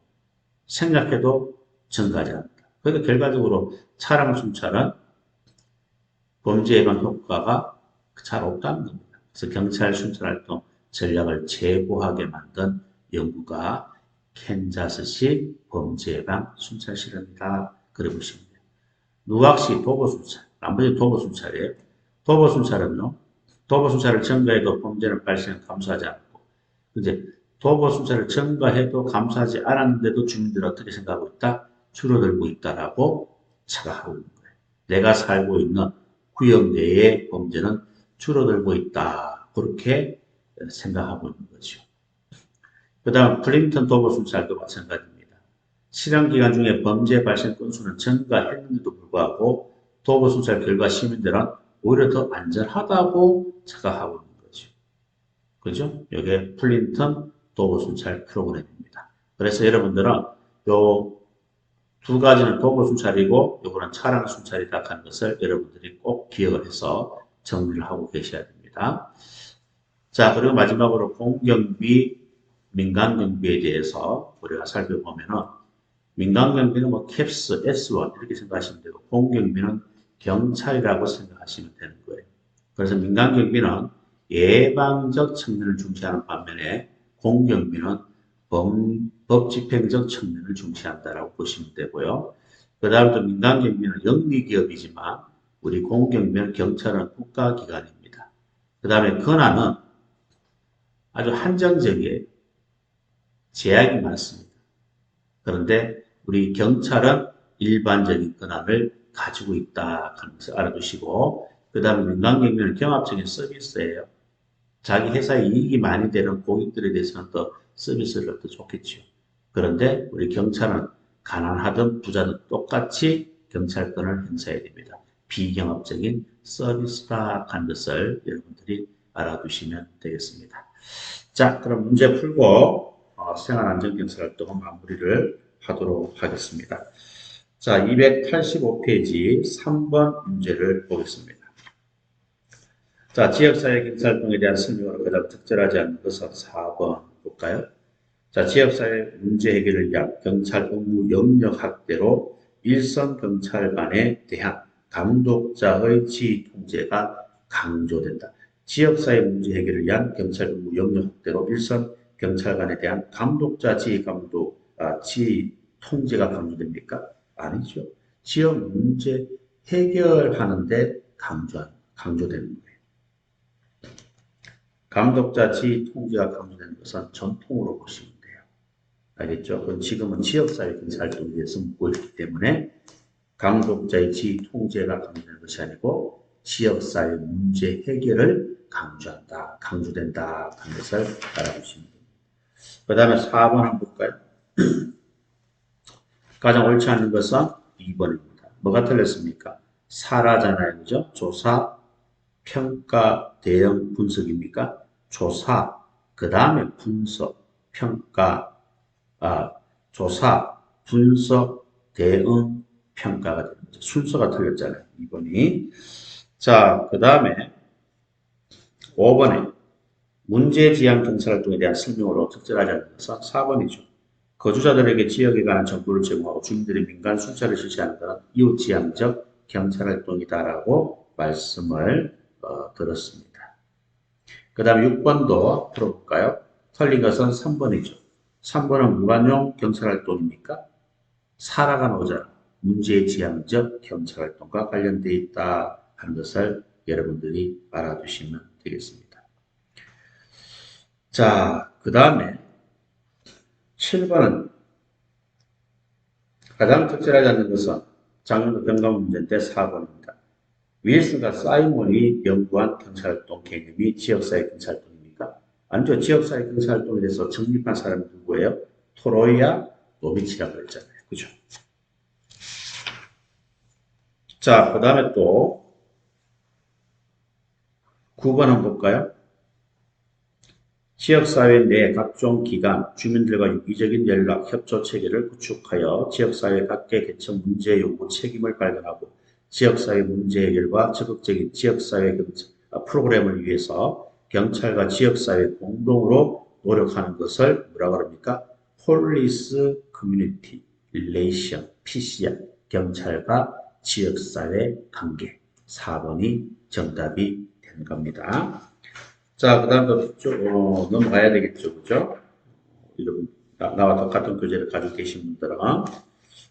생략해도 증가하지 않았다. 그러니까 결과적으로 차량 순찰은 범죄 예방 효과가 잘 없다는 겁니다. 그래서 경찰 순찰 활동 전략을 제고하게 만든 연구가 캔자스시 범죄 예방 순찰 실험이다. 그래 보시면 돼요. 누각시 도보 순찰, 나머지 도보 순찰이에요. 도보 순찰은요, 도보 순찰을 증가해도 범죄는 발생 감소하지 않고, 이제 도보 순찰을 증가해도 감소하지 않았는데도 주민들은 어떻게 생각하고 있다? 줄어들고 있다라고 착각하고 있는 거예요. 내가 살고 있는 구역 내의 범죄는 줄어들고 있다. 그렇게 생각하고 있는 거죠. 그 다음 플링턴 도보 순찰도 마찬가지입니다. 실험 기간 중에 범죄 발생 건수는 증가했는데도 불구하고 도보 순찰 결과 시민들은 오히려 더 안전하다고 생각하고 있는 거죠. 그죠? 이게 플린턴 도보 순찰 프로그램입니다. 그래서 여러분들은 요 두 가지는 도보 순찰이고 요거는 차량 순찰이다 하는 것을 여러분들이 꼭 기억을 해서 정리를 하고 계셔야 됩니다. 자, 그리고 마지막으로 공경비, 민간경비에 대해서 우리가 살펴보면은 민간경비는 뭐 캡스, S1 이렇게 생각하시면 되고 공경비는 경찰이라고 생각하시면 되는 거예요. 그래서 민간경비는 예방적 측면을 중시하는 반면에 공경비는 법집행적 측면을 중시한다라고 보시면 되고요. 그 다음에 또 민간경비는 영리기업이지만 우리 공경비는 경찰은 국가기관입니다. 그 다음에 권한은 아주 한정적이에요. 제약이 많습니다. 그런데 우리 경찰은 일반적인 권한을 가지고 있다 하는 것을 알아두시고 그 다음에 민간경비는 경합적인 서비스예요. 자기 회사에 이익이 많이 되는 고객들에 대해서는 더 서비스를 더 좋겠죠. 그런데 우리 경찰은 가난하든 부자든 똑같이 경찰권을 행사해야 됩니다. 비경합적인 서비스다 하는 것을 여러분들이 알아두시면 되겠습니다. 자, 그럼 문제 풀고 생활안전경찰활동 마무리를 하도록 하겠습니다. 자, 285페이지 3번 문제를 보겠습니다. 자, 지역사회경찰활동에 대한 설명으로 그다음 적절하지 않는 것은 4번 볼까요? 자, 지역사회 문제 해결을 위한 경찰 업무 영역 확대로 일선 경찰관에 대한 감독자의 지휘 통제가 강조된다. 지역사회 문제 해결을 위한 경찰 업무 영역 확대로 일선 경찰관에 대한 감독자 지휘 통제가 강조됩니까? 아니죠. 지역 문제 해결하는데 강조되는 거예요. 감독자 지휘 통제가 강조되는 것은 전통으로 보시면 돼요. 알겠죠? 그건 지금은 지역사회 경찰활동에 대해서 묻고 있기 때문에 감독자의 지휘 통제가 강조되는 것이 아니고 지역사회 문제 해결을 강조된다 하는 것을 알아두시면 됩니다. 그 다음에 4번 한번 볼까요? 가장 옳지 않은 것은 2번입니다. 뭐가 틀렸습니까? 사라잖아요. 그죠? 조사, 평가, 대응, 분석입니까? 조사, 그 다음에 분석, 평가, 조사, 분석, 대응, 평가가 되는 거죠. 순서가 틀렸잖아요. 2번이. 자, 그 다음에 5번에 문제지향 경찰활동에 대한 설명으로 적절하지 않는 것은 4번이죠. 거주자들에게 지역에 관한 정보를 제공하고 주민들이 민간 순찰을 실시하는 것은 이웃지향적 경찰활동이다라고 말씀을 들었습니다. 그 다음에 6번도 풀어볼까요? 틀린 것은 3번이죠. 3번은 무관용 경찰활동입니까? 사라가 나오잖아. 문제지향적 경찰활동과 관련되어 있다 하는 것을 여러분들이 알아두시면 되겠습니다. 자, 그 다음에 7번은 가장 적절하지 않는 것은 장르 변경 문제인데 4번입니다. 윌슨과 사이먼이 연구한 경찰활동 개념이 지역사회 경찰활동입니까? 아니죠. 지역사회 경찰활동에 대해서 정립한 사람이 누구예요? 토로이아 노비치라고 했잖아요. 그죠? 자, 그 다음에 또 9번 한번 볼까요? 지역사회 내 각종 기관, 주민들과 유기적인 연락, 협조 체계를 구축하여 지역사회 각계 계층 문제 요구 책임을 발견하고 지역사회 문제 해결과 적극적인 지역사회 프로그램을 위해서 경찰과 지역사회 공동으로 노력하는 것을 뭐라고 합니까? 폴리스 커뮤니티 릴레이션, PCR, 경찰과 지역사회 관계. 4번이 정답이 되는 겁니다. 자, 그 다음 넘어가야 되겠죠. 그죠? 나와 똑같은 교재를 가지고 계신 분들은.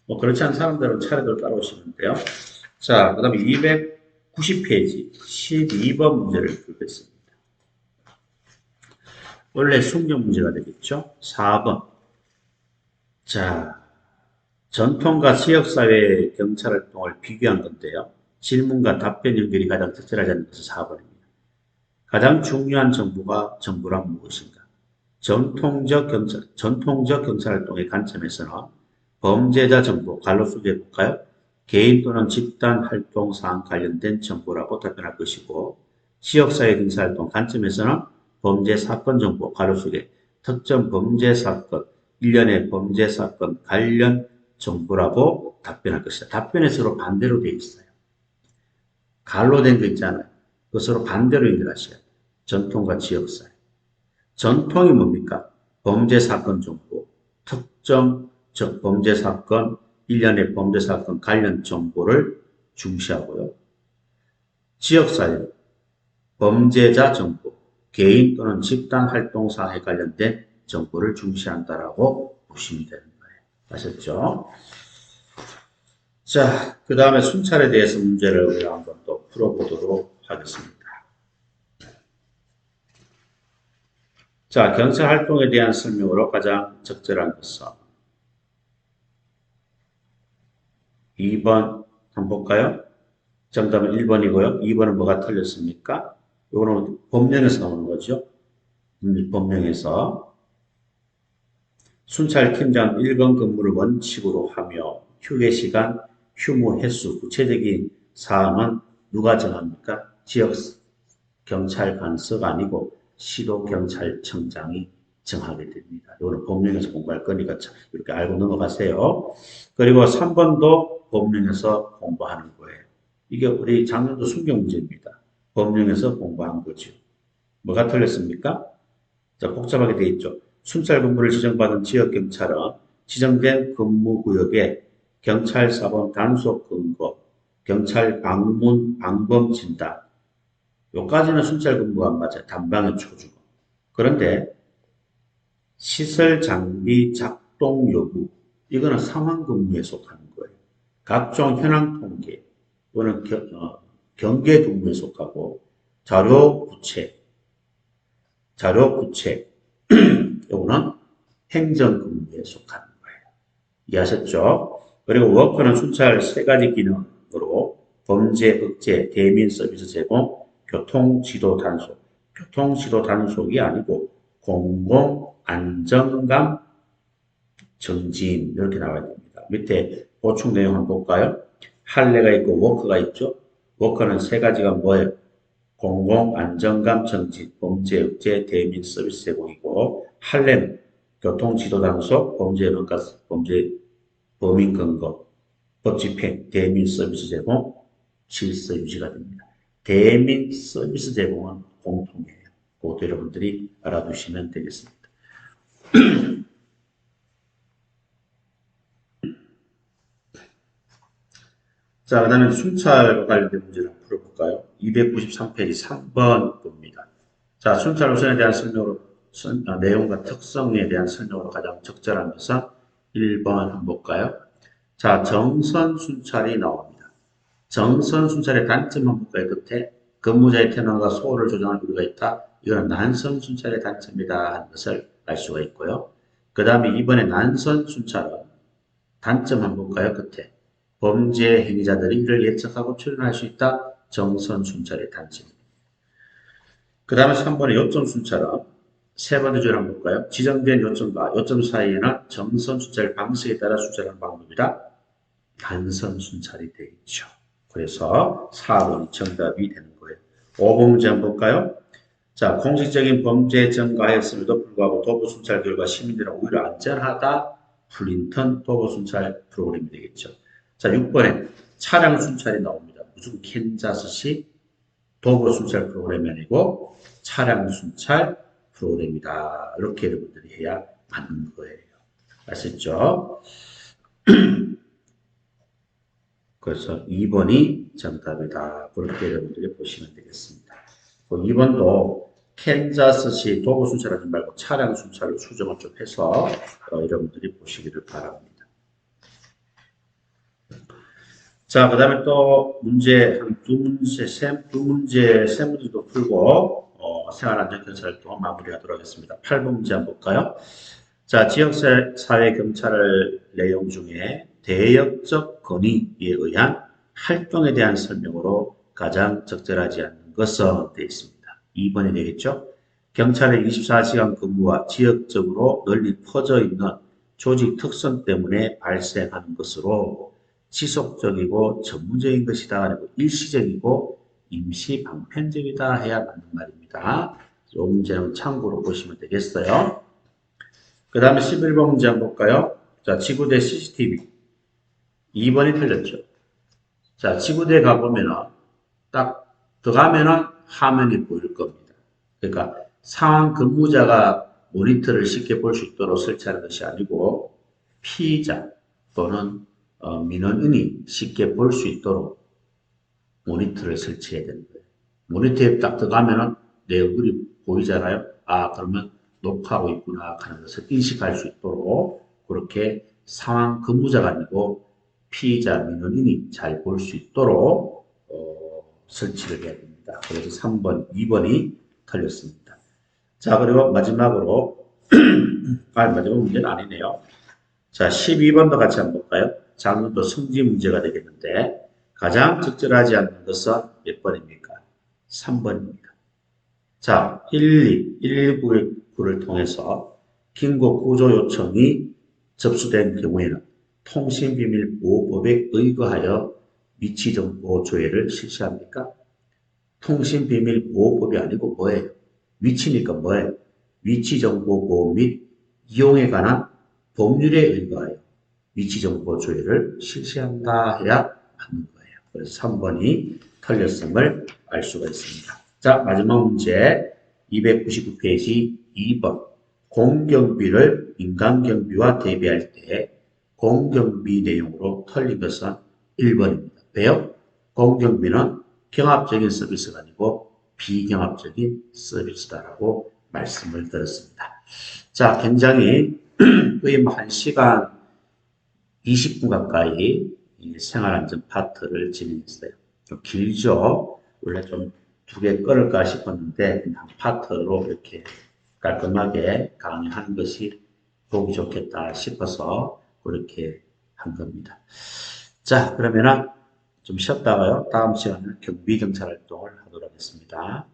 뭐, 그렇지 않은 사람들은 차례대로 따라오시면 돼요. 자, 그 다음에 290페이지 12번 문제를 풀겠습니다. 원래 숙력 문제가 되겠죠. 4번. 자, 전통과 지역사회 경찰활동을 비교한 건데요. 질문과 답변 연결이 가장 적절하지 않는 것은 4번입니다. 가장 중요한 정부란 무엇인가? 전통적 경찰활동의 관점에서는 범죄자 정보, 갈로 소개해 볼까요? 개인 또는 집단 활동 사항 관련된 정보라고 답변할 것이고, 지역사회 경찰활동 관점에서는 범죄 사건 정보, 가로 속에 특정 범죄 사건, 일련의 범죄 사건 관련 정보라고 답변할 것이다. 답변에 서로 반대로 되어 있어요. 갈로 된 거 있잖아요. 그것으로 반대로 연결하셔야 돼요. 전통과 지역사회. 전통이 뭡니까? 범죄사건 정보, 특정 범죄사건, 일련의 범죄사건 관련 정보를 중시하고요. 지역사회, 범죄자 정보, 개인 또는 집단 활동 사항에 관련된 정보를 중시한다라고 보시면 되는 거예요. 아셨죠? 자, 그 다음에 순찰에 대해서 문제를 우리가 한번 또 풀어보도록 하겠습니다. 자, 경찰 활동에 대한 설명으로 가장 적절한 것은 2번 한번 볼까요? 정답은 1번이고요. 2번은 뭐가 틀렸습니까? 이거는 법령에서 나오는 거죠. 법령에서 순찰팀장 1번 근무를 원칙으로 하며 휴게시간, 휴무 횟수, 구체적인 사항은 누가 정합니까? 지역 경찰관서가 아니고 시도경찰청장이 정하게 됩니다. 이거는 법령에서 공부할 거니까 이렇게 알고 넘어가세요. 그리고 3번도 법령에서 공부하는 거예요. 이게 우리 작년도 순경 문제입니다. 법령에서 공부한 거죠. 뭐가 틀렸습니까? 자, 복잡하게 되어 있죠. 순찰 근무를 지정받은 지역경찰은 지정된 근무구역에 경찰사본 단속 근거, 경찰 방문, 방범 진단, 요까지는 순찰 근무가 안 맞아요. 단방에 초주고. 그런데 시설 장비 작동 여부, 이거는 상황 근무에 속하는 거예요. 각종 현황 통계, 이거는 경계 근무에 속하고, 자료 구체, 요거는 행정 근무에 속하는 거예요. 이해하셨죠? 그리고 워커는 순찰 세 가지 기능으로 범죄 억제, 대민 서비스 제공, 교통 지도 단속. 교통 지도 단속이 아니고 공공 안정감 정진 이렇게 나와야 됩니다. 밑에 보충 내용 한번 볼까요? 할례가 있고 워커가 있죠. 워커는 세 가지가 뭐예요? 공공 안정감 정진, 범죄 억제, 대민 서비스 제공이고 할례는 교통 지도 단속, 범죄 범인 근거, 법 집행, 대민 서비스 제공, 질서 유지가 됩니다. 대민 서비스 제공은 공통이에요. 그것도 여러분들이 알아두시면 되겠습니다. 자, 그 다음에 순찰과 관련된 문제를 풀어볼까요? 293페이지 3번 봅니다. 자, 순찰 우선에 대한 설명으로, 내용과 특성에 대한 설명으로 가장 적절한 것은 1번 한번 볼까요? 자, 정선 순찰이 나옵니다. 정선 순찰의 단점 한번 볼까요? 끝에 근무자의 태만과 소홀을 조장할 우려가 있다. 이거는 난선 순찰의 단점이다 하는 것을 알 수가 있고요. 그 다음에 이번에 난선 순찰은 단점 한번 볼까요? 끝에 범죄 행위자들이 이를 예측하고 추론할 수 있다. 정선 순찰의 단점입니다. 그 다음에 3번의 요점 순찰은 세 번째 줄 한번 볼까요? 지정된 요점과 요점 사이에는 정선 순찰 방식에 따라 순찰하는 방법이다. 단선 순찰이 되어 있죠. 그래서 4번이 정답이 되는 거예요. 5번 문제 한번 볼까요? 자, 공식적인 범죄에 증가하였음에도 불구하고 도보 순찰 결과 시민들은 오히려 안전하다. 플린턴 도보 순찰 프로그램이 되겠죠. 자, 6번에 차량 순찰이 나옵니다. 무슨 캔자스시 도보 순찰 프로그램이 아니고 차량 순찰 프로그램이다. 이렇게 여러분들이 해야 맞는 거예요. 아셨죠? 그래서 2번이 정답이다. 그렇게 여러분들이 보시면 되겠습니다. 2번도 캔자스시 도보 순찰하지 말고 차량 순찰로 수정을 좀 해서 여러분들이 보시기를 바랍니다. 자, 그 다음에 또 문제 한 두 문제, 세 문제도 풀고 생활안전경찰도 마무리하도록 하겠습니다. 8번 문제 한번 볼까요? 자, 지역사회 경찰 내용 중에 대역적 건의에 의한 활동에 대한 설명으로 가장 적절하지 않는 것은 되어 있습니다. 2번이 되겠죠? 경찰의 24시간 근무와 지역적으로 널리 퍼져 있는 조직 특성 때문에 발생하는 것으로 지속적이고 전문적인 것이다. 그리고 일시적이고 임시 방편적이다 해야 맞는 말입니다. 이 문제는 참고로 보시면 되겠어요. 그 다음에 11번 문제 한번 볼까요? 자, 지구대 CCTV. 2번이 틀렸죠. 자, 지구대에 가보면은 딱 들어가면은 화면이 보일 겁니다. 그러니까 상황 근무자가 모니터를 쉽게 볼 수 있도록 설치하는 것이 아니고 피의자 또는 민원인이 쉽게 볼 수 있도록 모니터를 설치해야 되는 거예요. 모니터에 딱 들어가면은 내 얼굴이 보이잖아요. 아, 그러면 녹화하고 있구나 하는 것을 인식할 수 있도록 그렇게 상황 근무자가 아니고 피의자, 민원인이 잘 볼 수 있도록 설치를 해야 됩니다. 그래서 3번, 2번이 틀렸습니다. 자, 그리고 마지막으로 마지막 문제는 아니네요. 자, 12번도 같이 한번 볼까요? 장문도 성지 문제가 되겠는데 가장 적절하지 않는 것은 몇 번입니까? 3번입니다. 자, 119를 통해서 긴급 구조 요청이 접수된 경우에는 통신비밀보호법에 의거하여 위치정보 조회를 실시합니까? 통신비밀보호법이 아니고 뭐예요? 위치니까 뭐예요? 위치정보보호 및 이용에 관한 법률에 의거하여 위치정보 조회를 실시한다 해야 하는 거예요. 그래서 3번이 틀렸음을 알 수가 있습니다. 자, 마지막 문제 299페이지 2번. 공경비를 민간경비와 대비할 때 공경비 내용으로 틀린 것은 1번입니다. 왜요? 공경비는 경합적인 서비스가 아니고 비경합적인 서비스다라고 말씀을 드렸습니다. 자, 굉장히 거의 1시간 20분 가까이 생활안전 파트를 진행했어요. 좀 길죠? 원래 좀 2개 끊을까 싶었는데 한 파트로 이렇게 깔끔하게 강의하는 것이 보기 좋겠다 싶어서 그렇게 한 겁니다. 자, 그러면은 좀 쉬었다가요. 다음 시간에는 경비 경찰 활동을 하도록 하겠습니다.